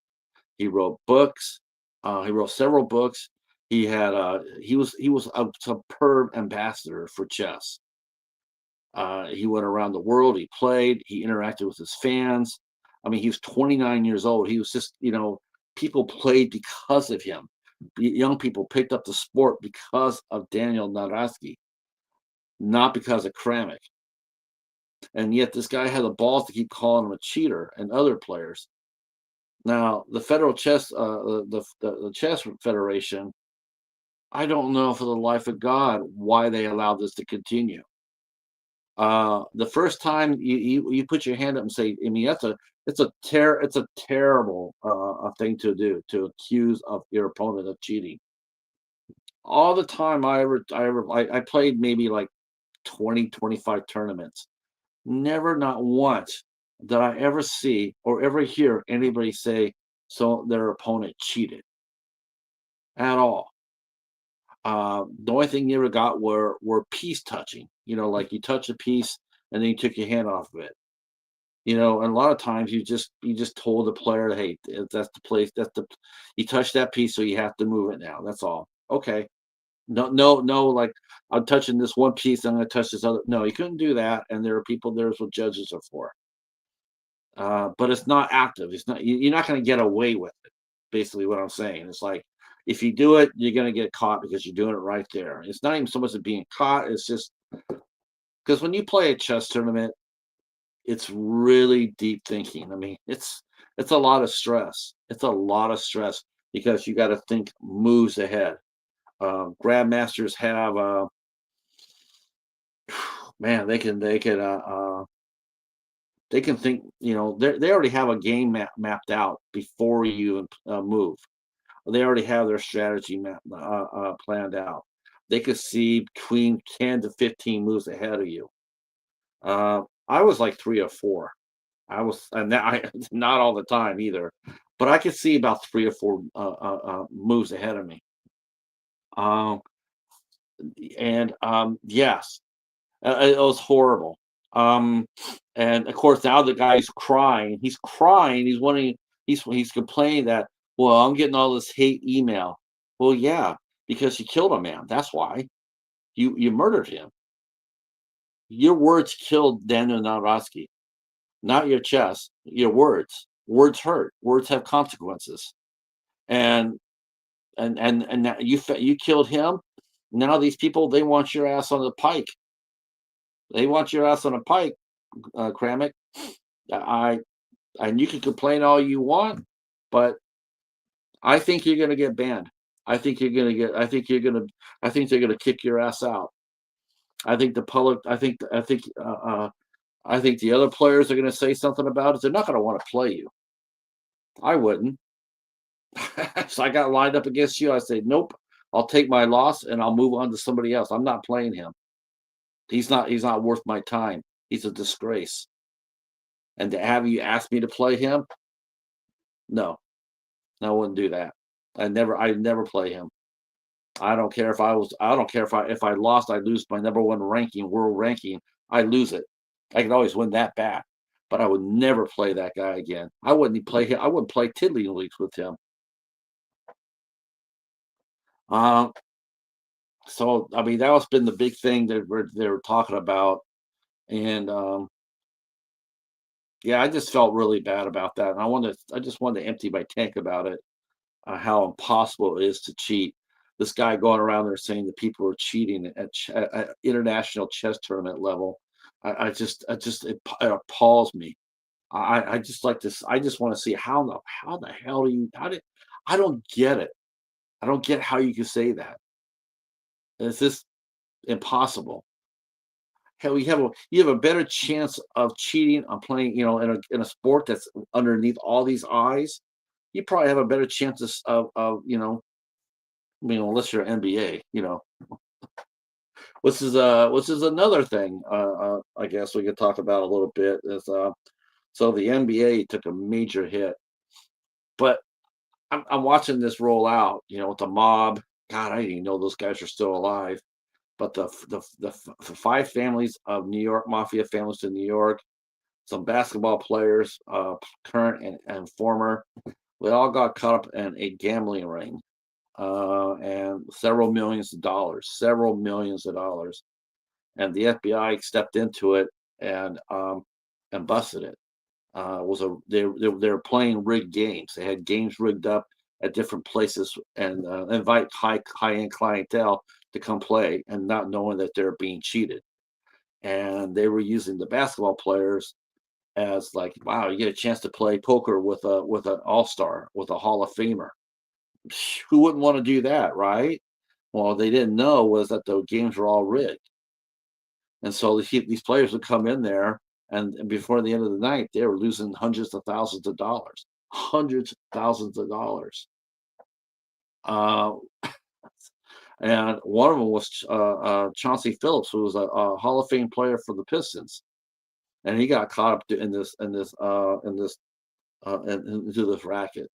He wrote books. He wrote several books. He was a superb ambassador for chess. He went around the world. He played. He interacted with his fans. I mean, he was 29 years old. He was just, people played because of him. Young people picked up the sport because of Daniel Naraski, not because of Kramnik. And yet, this guy had the balls to keep calling him a cheater and other players. Now, the Federal Chess, the Chess Federation, I don't know for the life of God why they allowed this to continue. The first time you put your hand up and say, I mean, it's a terrible thing to do, to accuse of your opponent of cheating. All the time I played maybe like 20-25 tournaments. Never, not once did I ever see or ever hear anybody say so their opponent cheated at all. The only thing you ever got were piece touching. Like you touch a piece and then you took your hand off of it. And a lot of times you just told the player, hey, that's the place, you touch that piece, so you have to move it now. That's all. Okay. No, no, no, like I'm touching this one piece, I'm gonna touch this other. No, you couldn't do that. And there are people, there's what judges are for. But it's not active. It's not you're not gonna get away with it. Basically what I'm saying. It's like if you do it, you're gonna get caught because you're doing it right there. It's not even so much of being caught, it's just because when you play a chess tournament, it's really deep thinking. I mean, it's a lot of stress. It's a lot of stress because you got to think moves ahead. Grandmasters have man, they can think. They already have a game mapped out before you even move. They already have their strategy planned out. They could see between 10 to 15 moves ahead of you. I was like 3 or 4. I was, and that I not all the time either, but I could see about 3 or 4 moves ahead of me. Um, and yes, it was horrible. Um, and of course now the guy's crying. He's crying. He's wanting. He's complaining that, well, I'm getting all this hate email. Well, yeah, because you killed a man. That's why you murdered him. Your words killed Daniel Narodsky, not your chess. Your words. Words hurt. Words have consequences. And now you killed him. Now these people, they want your ass on the pike. They want your ass on a pike, Kramnik. I and you can complain all you want, but I think you're going to get banned. I think you're going to get. I think you're going to. I think they're going to kick your ass out. I think the public. I think the other players are going to say something about it. They're not going to want to play you. I wouldn't. So I got lined up against you. I said, nope. I'll take my loss and I'll move on to somebody else. I'm not playing him. He's not worth my time. He's a disgrace. And to have you ask me to play him, no, no, I wouldn't do that. I never play him. I don't care if I lost, I lose my number one ranking, world ranking, I lose it. I could always win that back. But I would never play that guy again. I wouldn't play tiddly leagues with him. Um, so I mean that was been the big thing that they were talking about. And yeah, I just felt really bad about that. And I just wanted to empty my tank about it, how impossible it is to cheat. This guy going around there saying that people are cheating at international chess tournament level. It appalls me. I just like this. I just want to see how the hell do you how did I don't get it. I don't get how you can say that. It's just impossible. Hell, you have a better chance of cheating on playing, in a sport that's underneath all these eyes. You probably have a better chance unless you're NBA, which is another thing. I guess we could talk about a little bit is so the NBA took a major hit, but I'm watching this roll out, with the mob. God, I didn't even know those guys are still alive. But the 5 families of New York mafia families in New York, some basketball players, current and former, they all got caught up in a gambling ring, and several millions of dollars, and the FBI stepped into it and busted it. Was a they were playing rigged games. They had games rigged up at different places and invite high end clientele to come play, and not knowing that they're being cheated. And they were using the basketball players as like, wow, you get a chance to play poker with an all star, with a Hall of Famer. Who wouldn't want to do that, right? Well, they didn't know was that the games were all rigged, and so these players would come in there, and before the end of the night, they were losing hundreds of thousands of dollars, hundreds of thousands of dollars. Uh, and one of them was Chauncey Phillips, who was a Hall of Fame player for the Pistons, and he got caught up into this racket.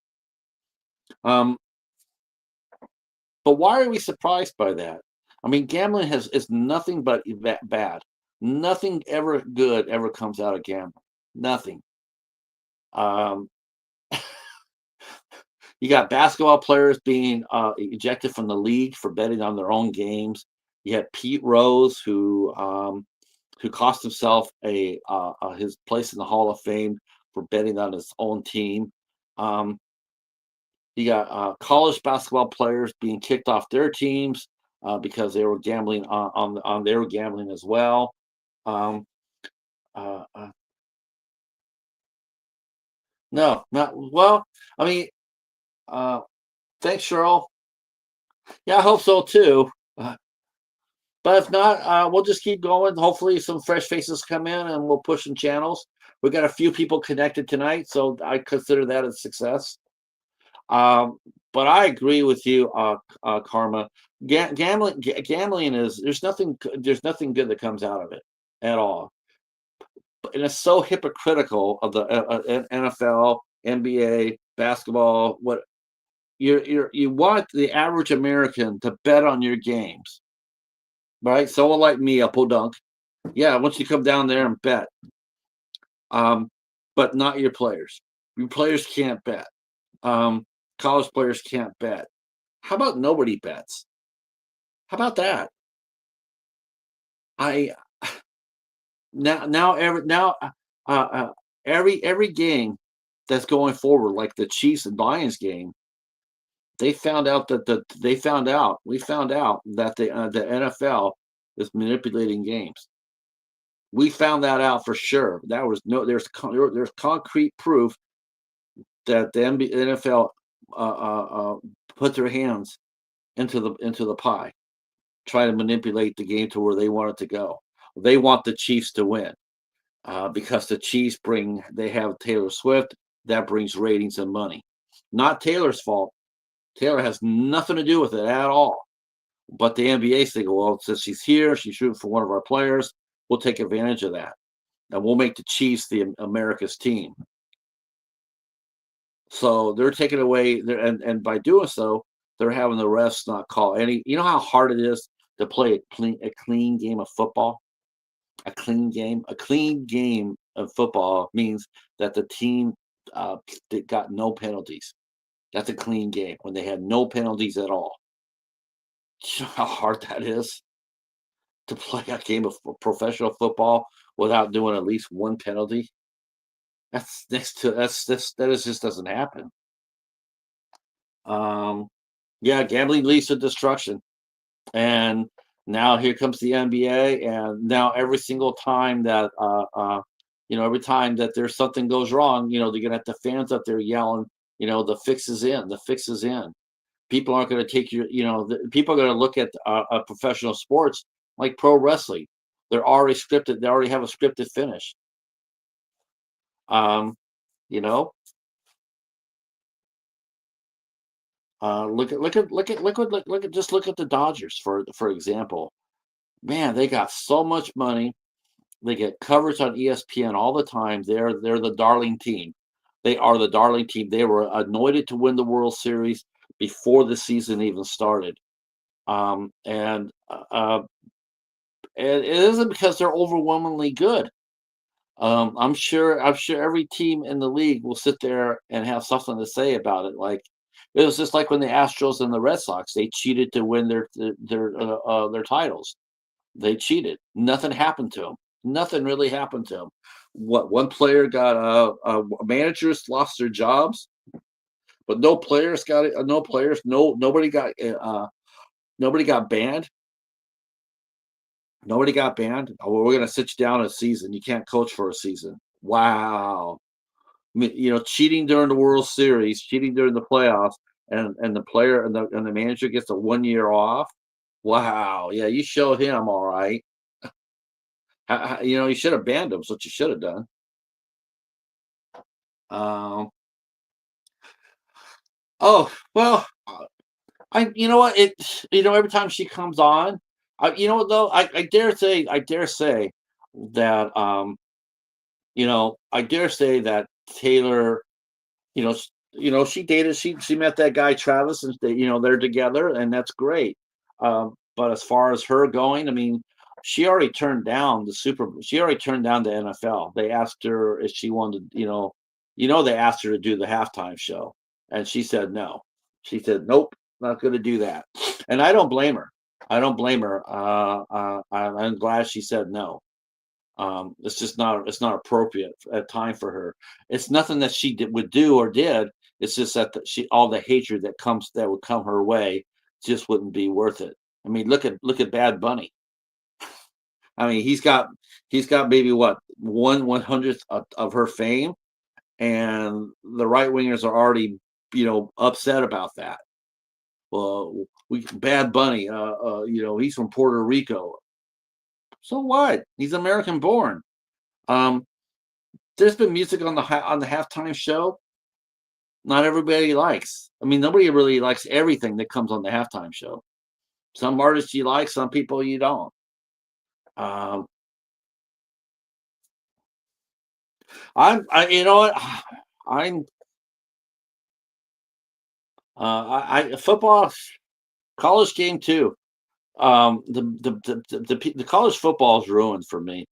Um, but why are we surprised by that? I mean, gambling is nothing but bad. Nothing ever good ever comes out of gambling. Nothing. Um, you got basketball players being ejected from the league for betting on their own games. You had Pete Rose, who cost himself his place in the Hall of Fame for betting on his own team. Um, you got college basketball players being kicked off their teams because they were gambling on they were gambling as well. Um, uh, uh, no, not well. I mean, uh, thanks, Cheryl. Yeah, I hope so too. But if not, we'll just keep going. Hopefully, some fresh faces come in, and we'll push some channels. We got a few people connected tonight, so I consider that a success. Um, but I agree with you, Karma. Gambling is there's nothing good that comes out of it at all, and it's so hypocritical of the NFL, NBA, basketball. What you want the average American to bet on your games, right? Someone like me, a podunk. Yeah, once you come down there and bet, um, but not your players. Your players can't bet. Um, college players can't bet. How about nobody bets? How about that? I now every now every game that's going forward, like the Chiefs and Lions game, they found out that we found out that the NFL is manipulating games. We found that out for sure. That was no there's concrete proof that the NFL put their hands into the pie, try to manipulate the game to where they want it to go. They want the Chiefs to win because the Chiefs they have Taylor Swift that brings ratings and money. Not Taylor's fault. Taylor has nothing to do with it at all. But the NBA think, well, since she's here, she's shooting for one of our players. We'll take advantage of that, and we'll make the Chiefs the America's team. So they're taking away there, and by doing so, they're having the refs not call any. You know how hard it is to play a clean game of football. A clean game of football means that the team that got no penalties. That's a clean game when they had no penalties at all. You know how hard that is to play a game of professional football without doing at least one penalty. That's next to that's this that is just doesn't happen. Um, yeah, gambling leads to destruction. And now here comes the NBA, and now every single time that every time that there's something goes wrong, they're gonna have the fans up there yelling, the fix is in, the fix is in. People aren't going to take people are going to look at professional sports like pro wrestling. They're already scripted. They already have a scripted finish. Um, you know, look at the Dodgers for example. Man, they got so much money. They get coverage on ESPN all the time. They're the darling team. They are the darling team. They were anointed to win the World Series before the season even started. And it isn't because they're overwhelmingly good. I'm sure every team in the league will sit there and have something to say about it. Like it was just like when the Astros and the Red Sox they cheated to win their titles. They cheated. Nothing happened to them. Nothing really happened to them. What one player got managers lost their jobs, but no players got it. No players. Nobody got banned. Nobody got banned. Oh, well, we're going to sit you down a season. You can't coach for a season. Wow. Cheating during the World Series, cheating during the playoffs, and the player and the manager gets a 1 year off. Wow. Yeah, you showed him all right. You should have banned him. That's what you should have done. Um. Oh well. You know what it. Every time she comes on, you know what though. I dare say that I dare say that Taylor, you know, she met that guy Travis, and they're together, and that's great. But as far as her going, I mean, she already turned down the Super. She already turned down the NFL. They asked her if she wanted, they asked her to do the halftime show, and she said no. She said, "Nope, not going to do that." And I don't blame her. I don't blame her. I'm glad she said no. It's just not. It's not appropriate at time for her. It's nothing that she would do or did. It's just that she all the hatred that would come her way just wouldn't be worth it. I mean, look at Bad Bunny. I mean, he's got maybe what 1/100th of her fame, and the right wingers are already upset about that. Well, we Bad Bunny, he's from Puerto Rico. So what? He's American born. Um, there's been music on the halftime show. Not everybody likes. I mean, nobody really likes everything that comes on the halftime show. Some artists you like, some people you don't. Um, you know what? I'm I football college game too. The college football is ruined for me.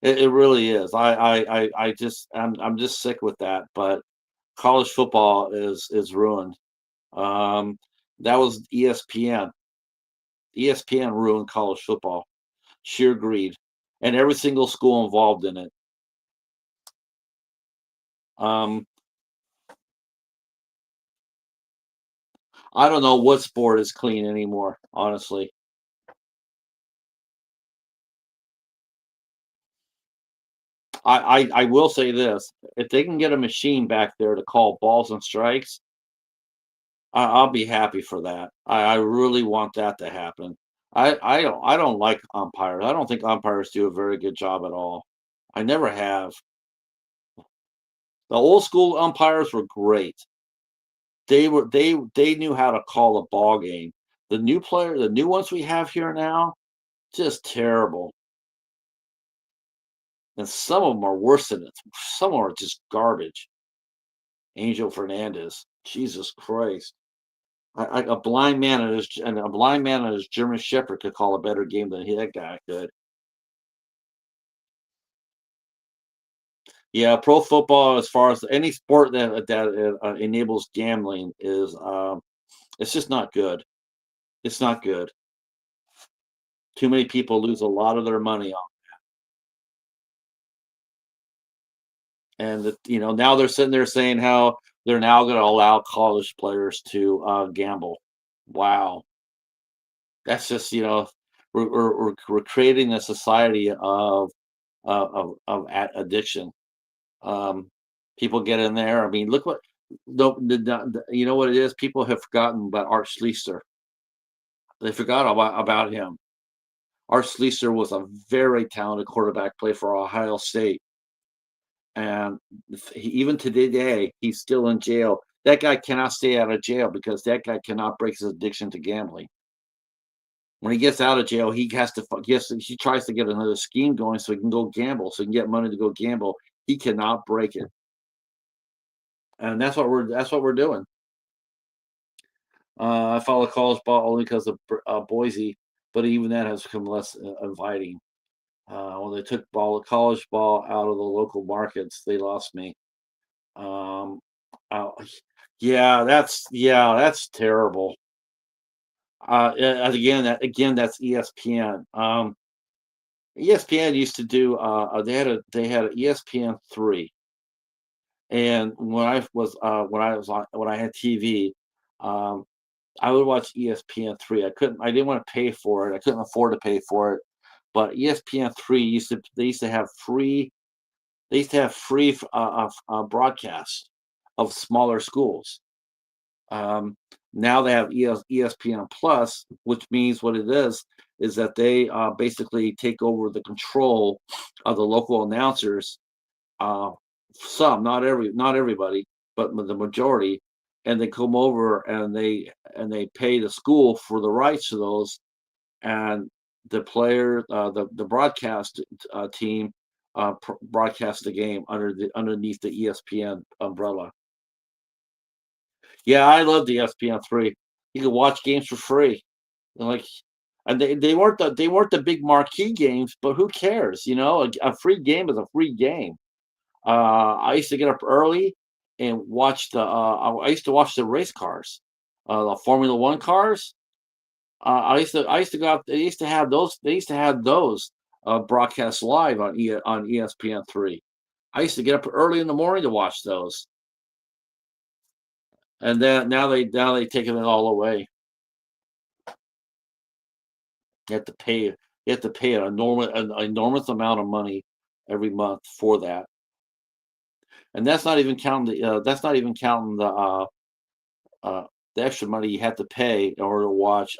It really is. I'm just sick with that. But college football is ruined. Um, that was ESPN. ESPN ruined college football. Sheer greed, and every single school involved in it. Um, I don't know what sport is clean anymore. Honestly, I will say this: if they can get a machine back there to call balls and strikes, I'll be happy for that. I really want that to happen. I don't like umpires. I don't think umpires do a very good job at all. I never have. The old school umpires were great. They knew how to call a ball game. The new ones we have here now, just terrible. And some of them are worse than it. Some of them are just garbage. Angel Fernandez, Jesus Christ. A blind man and his German Shepherd could call a better game than that guy could. Yeah, pro football, as far as any sport that enables gambling, is it's just not good. It's not good. Too many people lose a lot of their money on, and now they're sitting there saying how they're now going to allow college players to gamble. Wow, that's just we're creating a society of addiction. Um, People get in there. I mean, look what you know what it is. People have forgotten about Art Schlichter. They forgot about him. Art Schlichter was a very talented quarterback, play for Ohio State, and even to today, he's still in jail. That guy cannot stay out of jail because that guy cannot break his addiction to gambling. When he gets out of jail, he tries to get another scheme going so he can go gamble, so he can get money to go gamble. He cannot break it, and that's what we're doing. I follow college ball only because of Boise, but even that has become less inviting. When they took college ball out of the local markets, they lost me. Um, uh, yeah, that's terrible. Again, that's ESPN. ESPN used to do. They had an ESPN three, and when I had TV, um, I would watch ESPN three. I didn't want to pay for it. I couldn't afford to pay for it. But ESPN three used to have free. They used to have free broadcasts of smaller schools. Now they have ESPN Plus, which means what it is that they basically take over the control of the local announcers. Uh, not everybody, but the majority, and they come over and they pay the school for the rights to those, and the broadcast team broadcast the game underneath the ESPN umbrella. Yeah, I love the ESPN three. You can watch games for free. Like And they weren't the big marquee games, but who cares? A free game is a free game. I used to get up early and watch I used to watch the race cars, the Formula One cars. I used to go out. They used to have those broadcast live on ESPN 3. I used to get up early in the morning to watch those, and then now they taken it all away. You have to pay you have to pay an enormous amount of money every month for that, and uh, the extra money you have to pay in order to watch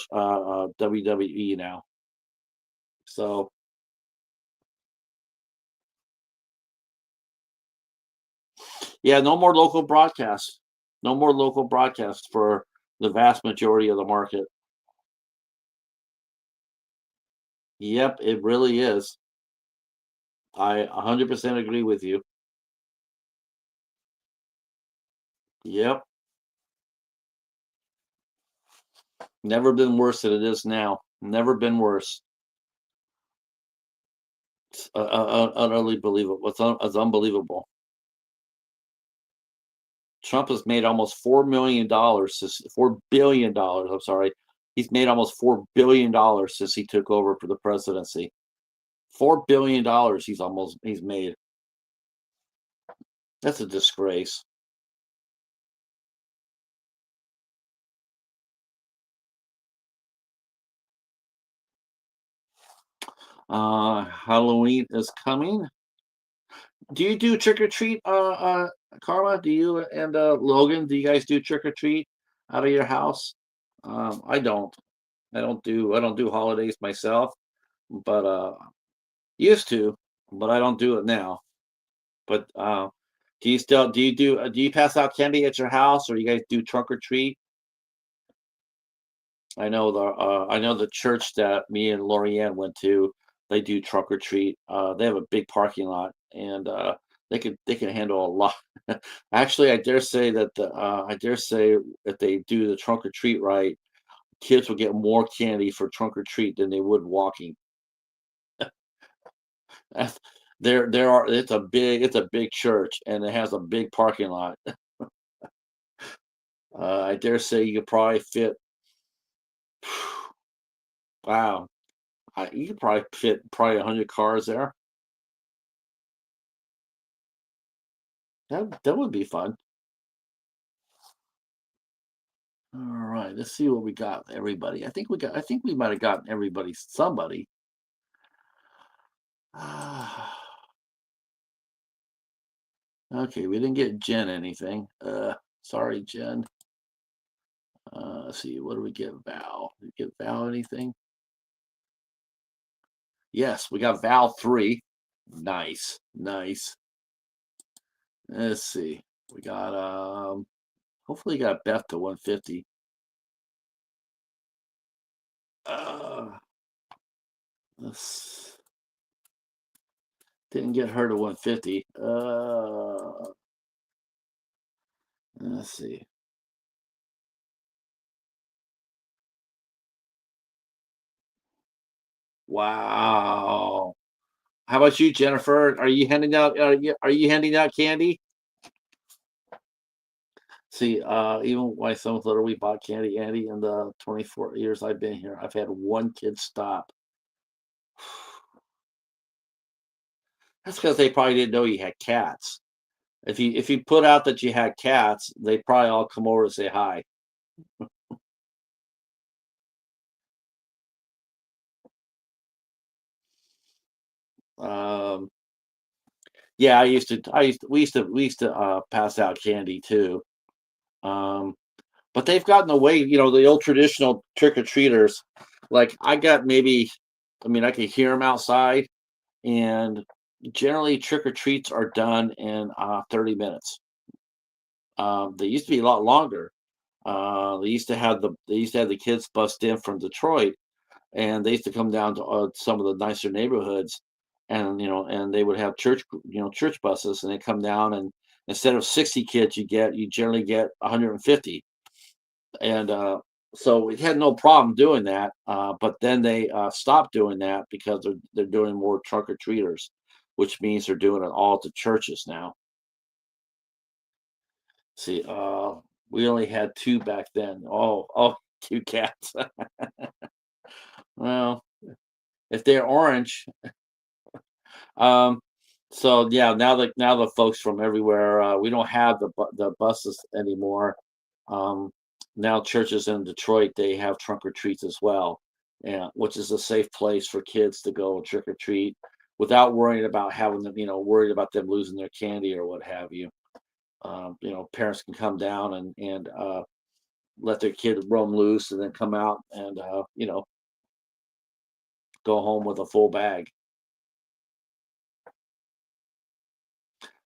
WWE now. So yeah, no more local broadcasts. No more local broadcasts for the vast majority of the market. Yep, it really is. I 100% agree with you. Yep, never been worse than it is now. Never been worse. It's utterly believable. It's unbelievable. Trump has made almost $4 million $4 billion. I'm sorry. He's made almost $4 billion since he took over for the presidency. $4 billion he's made. That's a disgrace. Halloween is coming. Do you do trick or treat, Karma? Do you and Logan? Do you guys do trick or treat out of your house? I don't. I don't do holidays myself, but used to, but I don't do it now. But do you pass out candy at your house, or you guys do trunk or treat? I know the church that me and Lorianne went to, they do trunk or treat. They have a big parking lot, and they can handle a lot. Actually, I dare say if they do the trunk or treat right, kids will get more candy for trunk or treat than they would walking. That's- it's a big church, and it has a big parking lot. I dare say you could probably fit. Wow, you could probably fit probably 100 cars there. That would be fun. All right, let's see what we got. Everybody, I think we might have gotten everybody. Somebody. Okay, we didn't get Jen anything. Sorry, Jen. Let's see. What do we get? Val. Did we get Val anything? Yes, we got Val 3. Nice, nice. Let's see. We got hopefully got Beth to 150. Uh let's Didn't get her to 150. Let's see. Wow. How about you, Jennifer? Are you handing out candy? See, even my son's little, we bought candy, Andy, in the 24 years I've been here. I've had one kid stop. That's because they probably didn't know you had cats. If you put out that you had cats, they probably all come over to say hi. Um, yeah, we used to pass out candy too. Um, but they've gotten away, the old traditional trick or treaters. Like I got maybe, I mean, I could hear them outside, and generally trick or treats are done in 30 minutes. They used to be a lot longer. They used to have the kids bust in from Detroit, and they used to come down to some of the nicer neighborhoods, and they would have church buses, and they come down, and instead of 60 kids, you generally get 150, and So we had no problem doing that, but then they stopped doing that because they're doing more trunk or treaters, which means they're doing it all to churches now. See, we only had two back then. Oh, two cats. Well, if they're orange, um, so yeah, now the folks from everywhere, we don't have the buses anymore. Um, Now churches in Detroit, they have trunk or treats as well, yeah, which is a safe place for kids to go trick or treat without worrying about having them, worried about them losing their candy or what have you. Parents can come down and let their kid roam loose and then come out and go home with a full bag.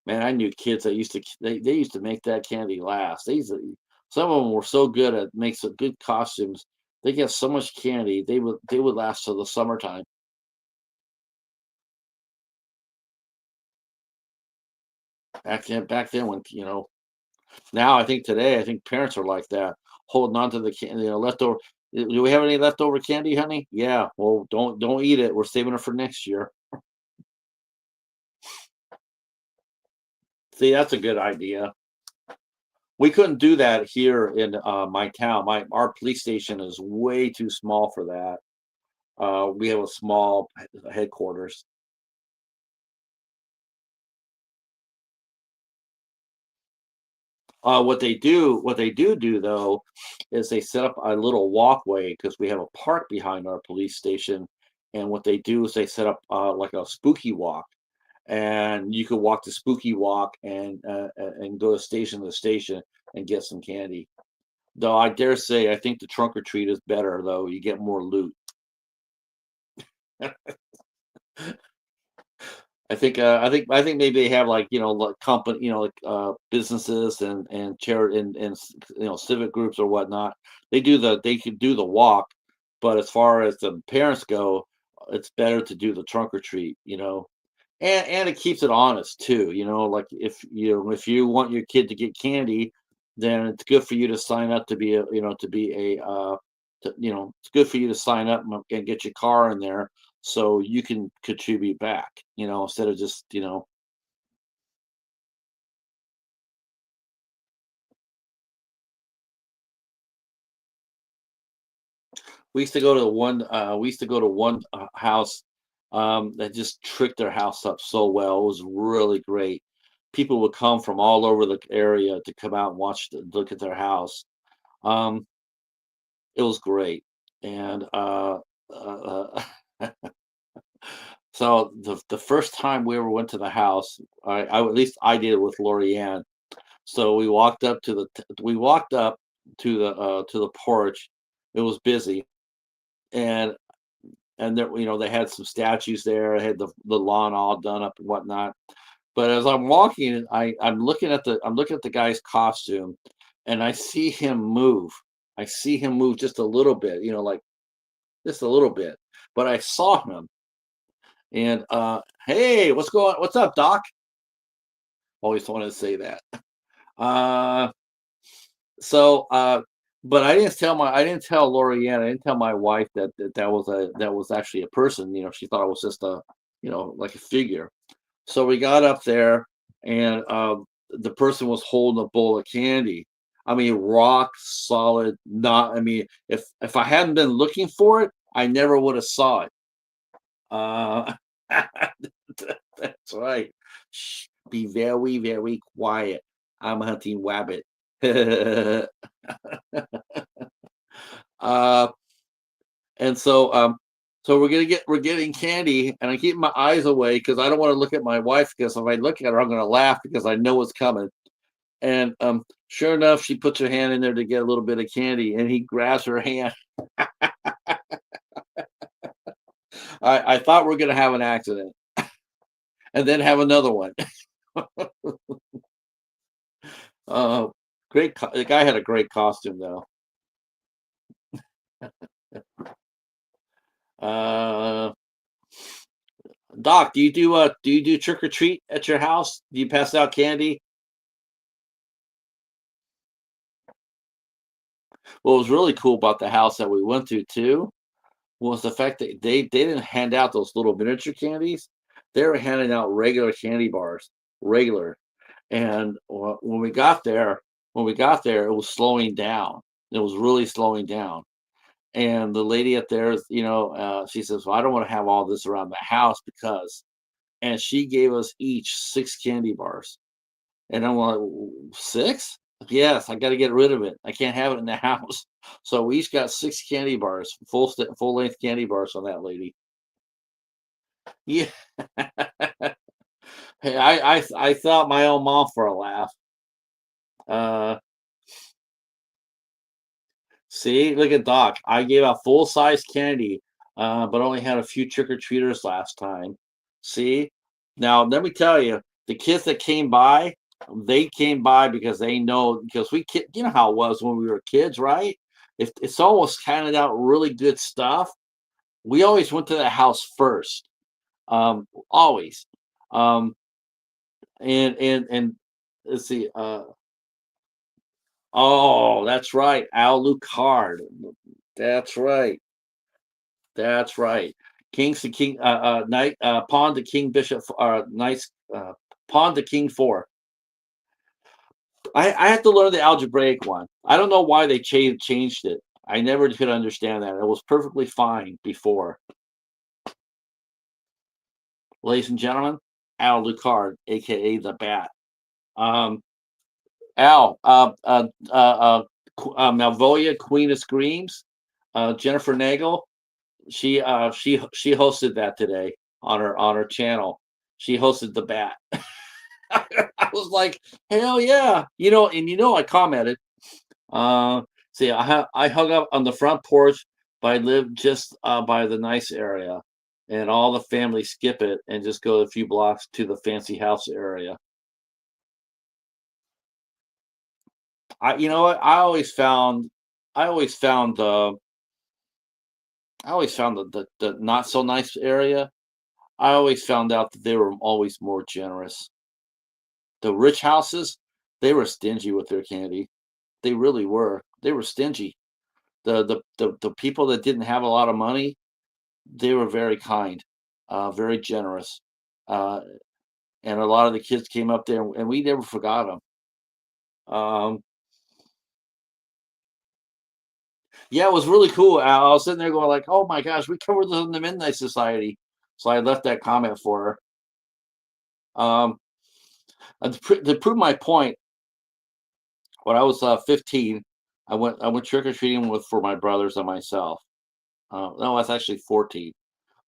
Man, I knew kids that they used to make that candy last. Some of them were so good at make some good costumes. They get so much candy, they would last till the summertime. Back then when, now I think parents are like that, holding on to the candy, leftover. Do we have any leftover candy, honey? Yeah. Well, don't eat it. We're saving it for next year. See, that's a good idea. We couldn't do that here in my town. Our police station is way too small for that. We have a small headquarters. What they do though, is they set up a little walkway because we have a park behind our police station, and what they do is they set up like a spooky walk, and you could walk the spooky walk and go station to station and get some candy. Though I dare say, I think the trunk or treat is better though. You get more loot. I think maybe they have like like company like businesses and charity and civic groups or whatnot. They could do the walk, but as far as the parents go, it's better to do the trunk or treat. And it keeps it honest too. Like if you want your kid to get candy, then it's good for you to sign up to be a to be a it's good for you to sign up and get your car in there so you can contribute back, instead of just, we used to go to one house that just tricked their house up so well. It was really great. People would come from all over the area to come out and look at their house. Um, it was great. And so the first time we ever went to the house, at least I did it with Lorianne. So we walked up to the porch. It was busy, and there, they had some statues there. They had the lawn all done up and whatnot. But as I'm walking, I'm looking at the guy's costume, and I see him move. I see him move just a little bit, like just a little bit. But I saw him, and hey, what's up, Doc? Always wanted to say that. Uh, So, but I didn't tell Lorianne, I didn't tell my wife that was actually a person. She thought it was just like a figure. So we got up there, and the person was holding a bowl of candy. I mean, rock solid. Not. I mean, if I hadn't been looking for it, I never would have saw it. Uh, that's right. Shh, be very, very quiet. I'm hunting rabbit. Uh, and so we're getting candy, and I keep my eyes away because I don't want to look at my wife because if I look at her, I'm going to laugh because I know what's coming. And sure enough, she puts her hand in there to get a little bit of candy, and he grabs her hand. I thought we are going to have an accident, and then have another one. uh, the guy had a great costume though. Uh, Doc, do you do trick or treat at your house? Do you pass out candy? what was really cool about the house that we went to too was the fact that they didn't hand out those little miniature candies. They were handing out regular candy bars, regular. And when we got there, it was slowing down. It was really slowing down. And the lady up there, she says, "Well, I don't want to have all this around the house because," and she gave us each 6 candy bars. And I'm like, "6? Yes, I got to get rid of it. I can't have it in the house." So we each got 6 candy bars, full length candy bars on that lady. Yeah. Hey, I thought my own mom for a laugh. Uh, See, look at Doc. I gave out full size candy, but only had a few trick or treaters last time. See, now let me tell you, the kids that came by, they came by because they know because you know how it was when we were kids, right? If someone was handing out really good stuff, we always went to the house first, always. Um, and let's see, oh, that's right, Al Lucard. That's right. That's right. King's to king, knight, pawn to king, bishop, knights, pawn to king four. I have to learn the algebraic one. I don't know why they changed it. I never could understand that. It was perfectly fine before. Ladies and gentlemen, Al Lucard, aka the Bat. Um, Al, Malvolia, Queen of Screams, Jennifer Nagel. She hosted that today on her channel. She hosted the Bat. I was like, hell yeah, and I commented. Uh, See, I hung up on the front porch, but I live just by the nice area, and all the family skip it and just go a few blocks to the fancy house area. You know what? I always found the not so nice area. I always found out that they were always more generous. The rich houses, they were stingy with their candy. They really were. They were stingy. The people that didn't have a lot of money, they were very kind, very generous, uh, and a lot of the kids came up there, and we never forgot them. Um, yeah, it was really cool. I was sitting there going like, "Oh my gosh, we covered this in the Midnight Society," so I left that comment for her. To prove my point, when I was 15, I went trick or treating with for my brothers and myself. No, that's actually 14.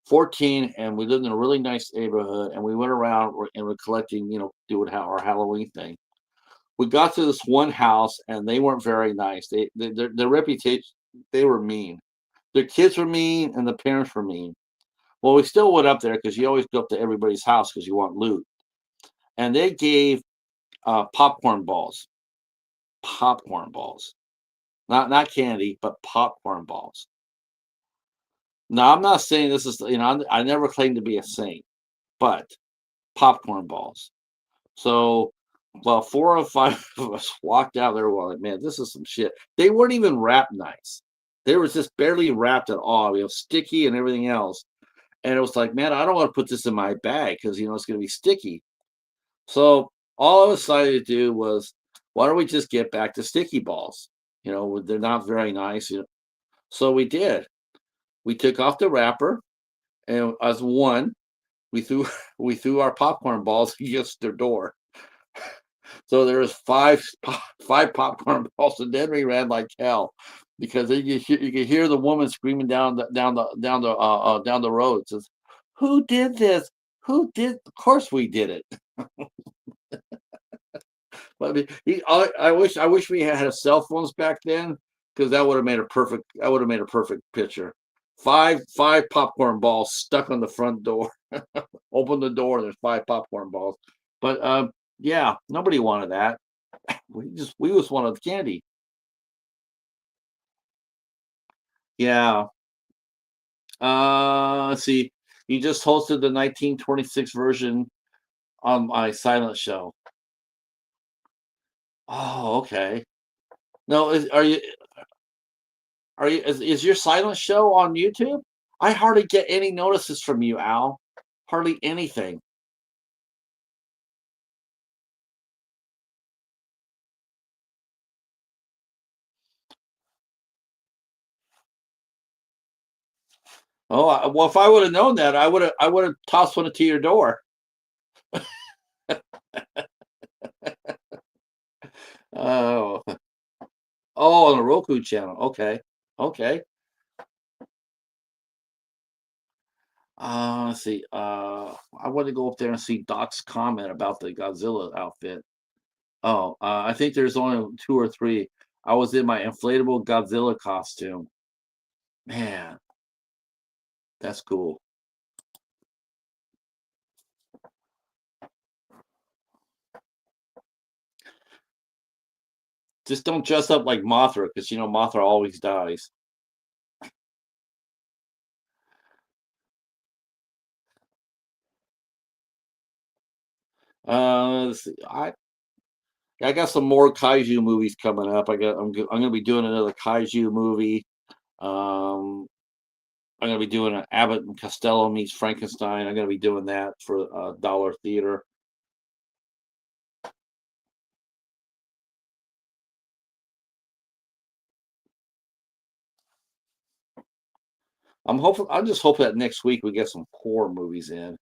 14, and we lived in a really nice neighborhood, and we went around and we're collecting, doing our Halloween thing. We got to this one house, and they weren't very nice. Their reputation, they were mean. Their kids were mean, and the parents were mean. Well, we still went up there because you always go up to everybody's house because you want loot. And they gave popcorn balls, popcorn balls, not candy, but popcorn balls. Now, I'm not saying this is, I never claimed to be a saint, but popcorn balls. So, well, 4 or 5 of us walked out there. We're like, man, this is some shit. They weren't even wrapped nice. They were just barely wrapped at all. Sticky and everything else. And it was like, man, I don't want to put this in my bag because it's going to be sticky. So all I decided to do was, why don't we just get back to sticky balls? They're not very nice. So we did. We took off the wrapper, and as one, we threw we threw our popcorn balls against their door. So there was five popcorn balls, and then we ran like hell because then you could hear the woman screaming down the road. Says, "Who did this? Who did?" Of course we did it. But I wish we had cell phones back then because that would have made a perfect. That would have made a perfect picture. Five popcorn balls stuck on the front door. Open the door, there's 5 popcorn balls. But yeah, nobody wanted that. We just wanted the candy. Yeah. Let's see. You just hosted the 1926 version on my silent show. Oh, okay. No, are you? Is your silent show on YouTube? I hardly get any notices from you, Al. Hardly anything. Oh, well, if I would have known that, I would have tossed one to your door. Oh, oh, on the Roku channel. Okay, okay. Let's see. I want to go up there and see Doc's comment about the Godzilla outfit. Oh, I think there's only two or three. I was in my inflatable Godzilla costume. Man, that's cool. Just don't dress up like Mothra, because Mothra always dies. Let's see. I got some more kaiju movies coming up. I'm gonna be doing another kaiju movie. Um, I'm gonna be doing an Abbott and Costello meets Frankenstein. I'm gonna be doing that for Dollar Theater. I'm hopeful. I just hope that next week we get some horror movies in.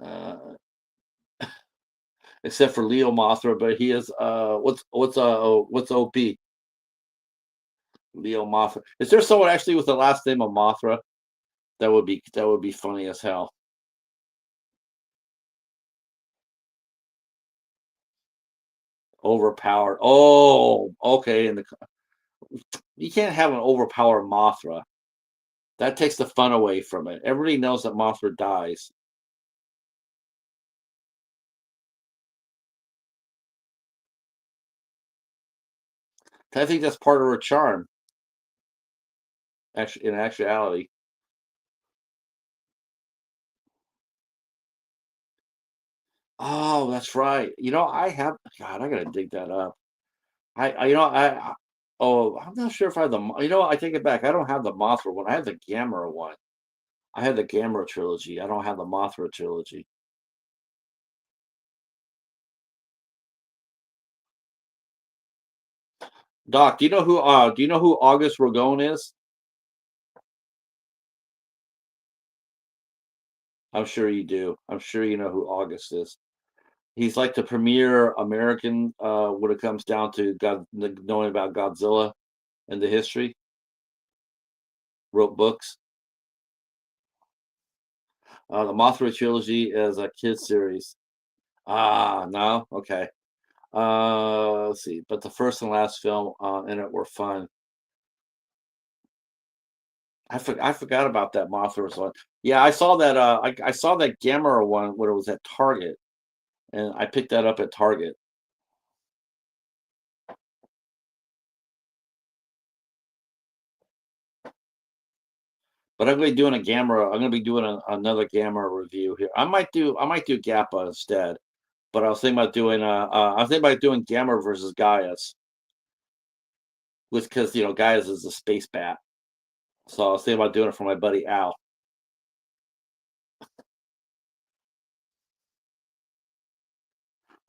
Uh, except for Leo Mothra, but he is what's OP? Leo Mothra. Is there someone actually with the last name of Mothra? That would be funny as hell. Overpowered. Oh, okay. You can't have an overpowered Mothra. That takes the fun away from it. Everybody knows that Mothra dies. I think that's part of her charm. Actually, in actuality. Oh, that's right. I have. God, I gotta dig that up. Oh, I'm not sure if I have I take it back. I don't have the Mothra one. I have the Gamera one. I have the Gamera trilogy. I don't have the Mothra trilogy. Doc, do you know who August Ragone is? I'm sure you do. I'm sure you know who August is. He's like the premier American when it comes down to knowing about Godzilla and the history. Wrote books. The Mothra trilogy is a kids series. Ah, no, okay. Let's see. But the first and last film in it were fun. I forgot about that Mothra one. Yeah, I saw that. I saw that Gamera one when it was at Target, and I picked that up at Target. But I'm gonna be doing a Gamera. I'm gonna be doing another Gamera review here. I might do Gappa instead. But I was thinking about doing Gamera versus Gaius, with because Gaius is a space bat. So I was thinking about doing it for my buddy Al.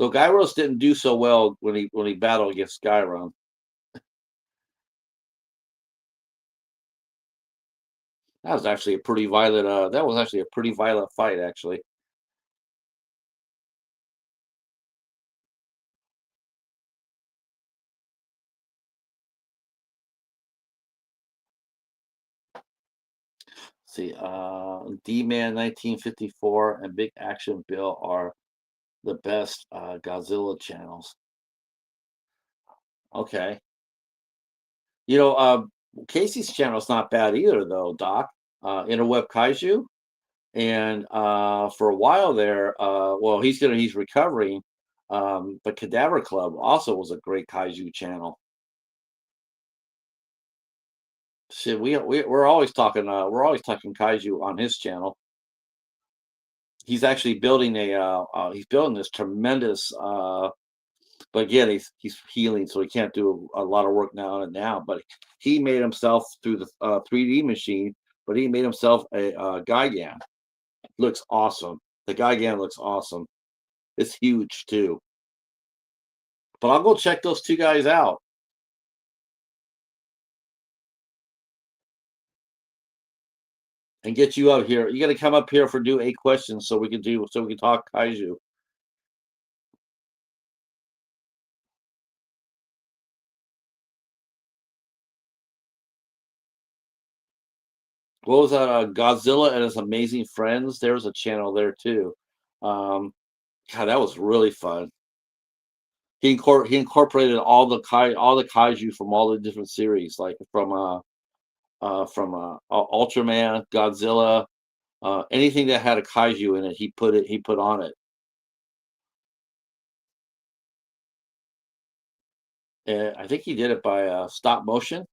So Gyros didn't do so well when he battled against Skyrim. That was actually a pretty violent fight, actually. See, D-Man 1954 and Big Action Bill are the best Godzilla channels. Okay. You know, Casey's channel is not bad either, though, Doc. Interweb Kaiju, and for a while there, well, he's recovering. But Cadaver Club also was a great kaiju channel. Shit, we're always talking kaiju on his channel. He's actually building this tremendous But again, he's healing, so he can't do a lot of work now and now. But he made himself through the 3D machine. But he made himself a Gigan. Looks awesome. The Gigan looks awesome. It's huge too. But I'll go check those two guys out and get you up here. You got to come up here for do 8 questions so we can talk kaiju. What was that? Godzilla and his Amazing Friends. There's a channel there too. Um, God, that was really fun. He incorporated all the kaiju from all the different series, like from Ultraman, Godzilla, anything that had a kaiju in it. He put on it. And I think he did it by stop motion.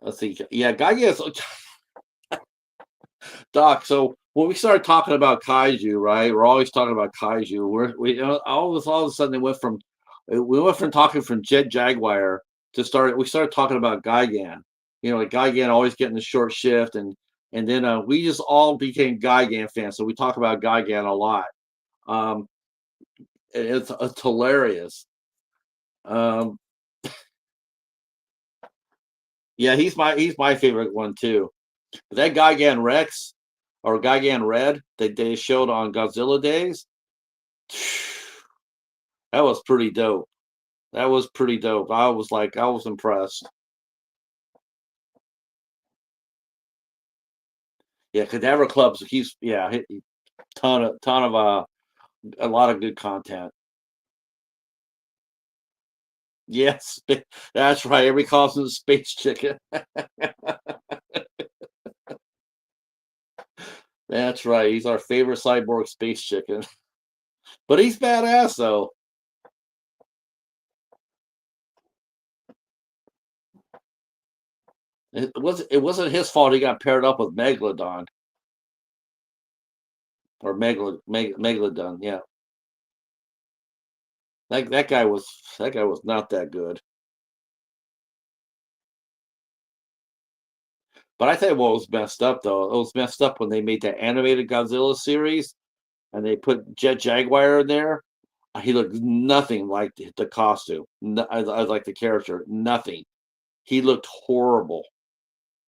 Let's see. Yeah, Gaiga's Doc. So when we started talking about kaiju, right? We're always talking about kaiju. All of a sudden we went from talking from Jet Jaguar to start. We started talking about Gigan. You know, like Gigan always getting the short shift, and then we just all became Gigan fans. So we talk about Gigan a lot. Um, it's hilarious. Um, yeah, he's my favorite one too. But that Gigan Rex or Gigan Red that they showed on Godzilla Days, that was pretty dope. That was pretty dope. I was impressed. Yeah, Cadaver Clubs. Ton of a lot of good content. Yes, that's right. Everybody calls him the space chicken. That's right. He's our favorite cyborg space chicken. But he's badass though. It wasn't his fault he got paired up with Megalodon or Megalodon. Yeah, that guy was not that good. But I tell you what was messed up though. It was messed up when they made that animated Godzilla series and they put Jet Jaguar in there. He looked nothing like the costume. I like the character. Nothing. He looked horrible.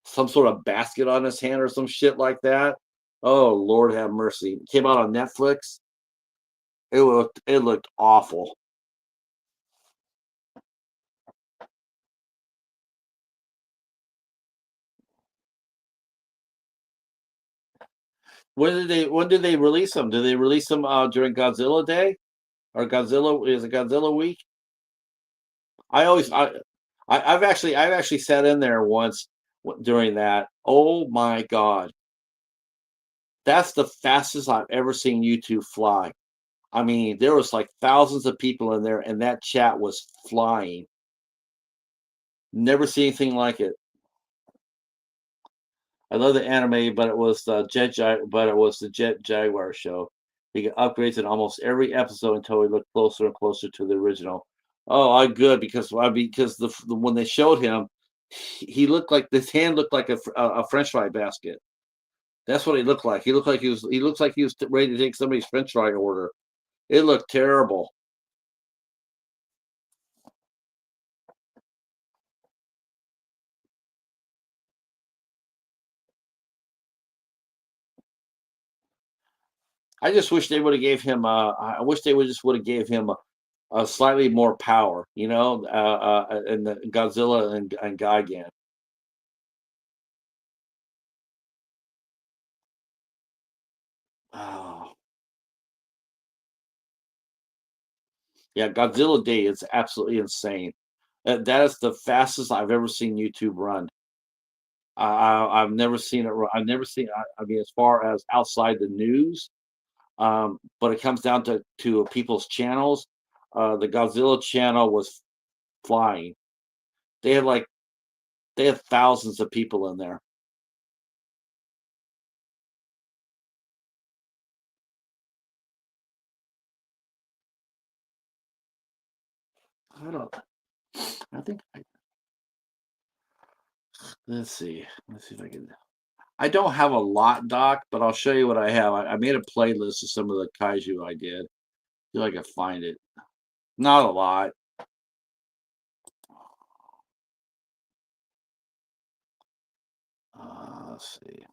Some sort of basket on his hand or some shit like that. Oh Lord have mercy. Came out on Netflix. It looked awful. When did they release them? Did they release them during Godzilla Day or Godzilla is it Godzilla week? I always I've actually sat in there once during that. Oh my god, that's the fastest I've ever seen YouTube fly. I mean, there was like thousands of people in there, and that chat was flying. Never seen anything like it. I love the anime, but it was the Jet Jaguar show. He got upgrades in almost every episode until he looked closer and closer to the original. Oh, I good because when they showed him, he looked like his hand looked like a French fry basket. That's what he looked like. He looks like he was ready to take somebody's French fry order. It looked terrible. I just wish they would have gave him. I wish they would just would have gave him a slightly more power. You know, and the Godzilla and Gigan. Oh, yeah, Godzilla Day is absolutely insane. That is the fastest I've ever seen YouTube run. I've never seen it. I've never seen. I mean, as far as outside the news, but it comes down to people's channels. The Godzilla channel was flying. They had like they had thousands of people in there. I don't. I think. Let's see. Let's see if I can. I don't have a lot, Doc, but I'll show you what I have. I made a playlist of some of the kaiju I did. Feel like I find it. Not a lot. Let's see.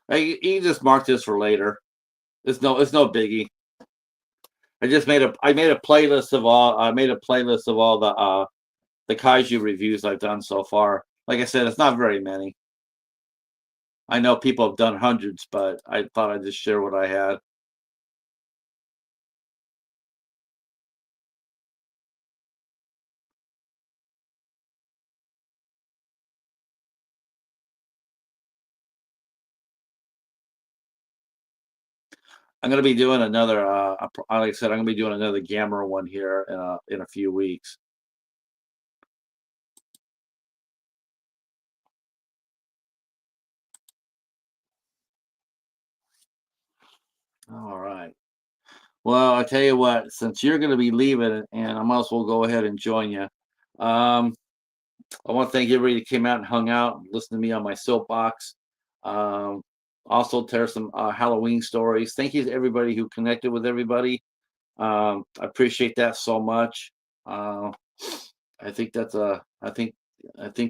Hey, you just mark this for later. It's no biggie. I made a playlist of all I made a playlist of all the kaiju reviews I've done so far. Like I said, it's not very many. I know people have done hundreds, but I thought I'd just share what I had. I'm gonna be doing another. Like I said, I'm gonna be doing another Gamma one here in a few weeks. All right. Well, I tell you what, since you're gonna be leaving, and I might as well go ahead and join you. Um, I want to thank everybody that came out and hung out and listened to me on my soapbox. Um, Also, tell some Halloween stories. Thank you to everybody who connected with everybody. I appreciate that so much. Uh, I think that's I think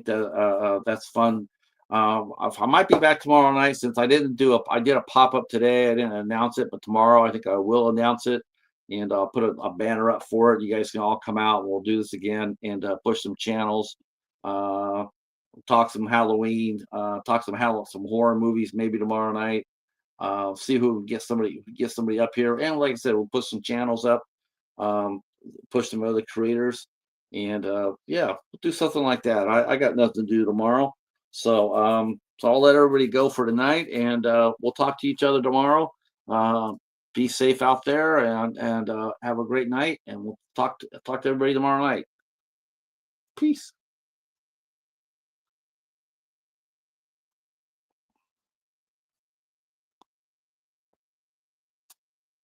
that that's fun. I might be back tomorrow night since I did a pop up today. I didn't announce it, but tomorrow I think I will announce it, and I'll put a banner up for it. You guys can all come out. We'll do this again and push some channels. Uh, Talk some Halloween. Talk some horror movies maybe tomorrow night. See who get somebody up here, and like I said, we'll put some channels up, um, push some other creators, and yeah, we'll do something like that. I got nothing to do tomorrow, so I'll let everybody go for tonight, and we'll talk to each other tomorrow. Uh, be safe out there, and have a great night, and we'll talk to everybody tomorrow night. Peace.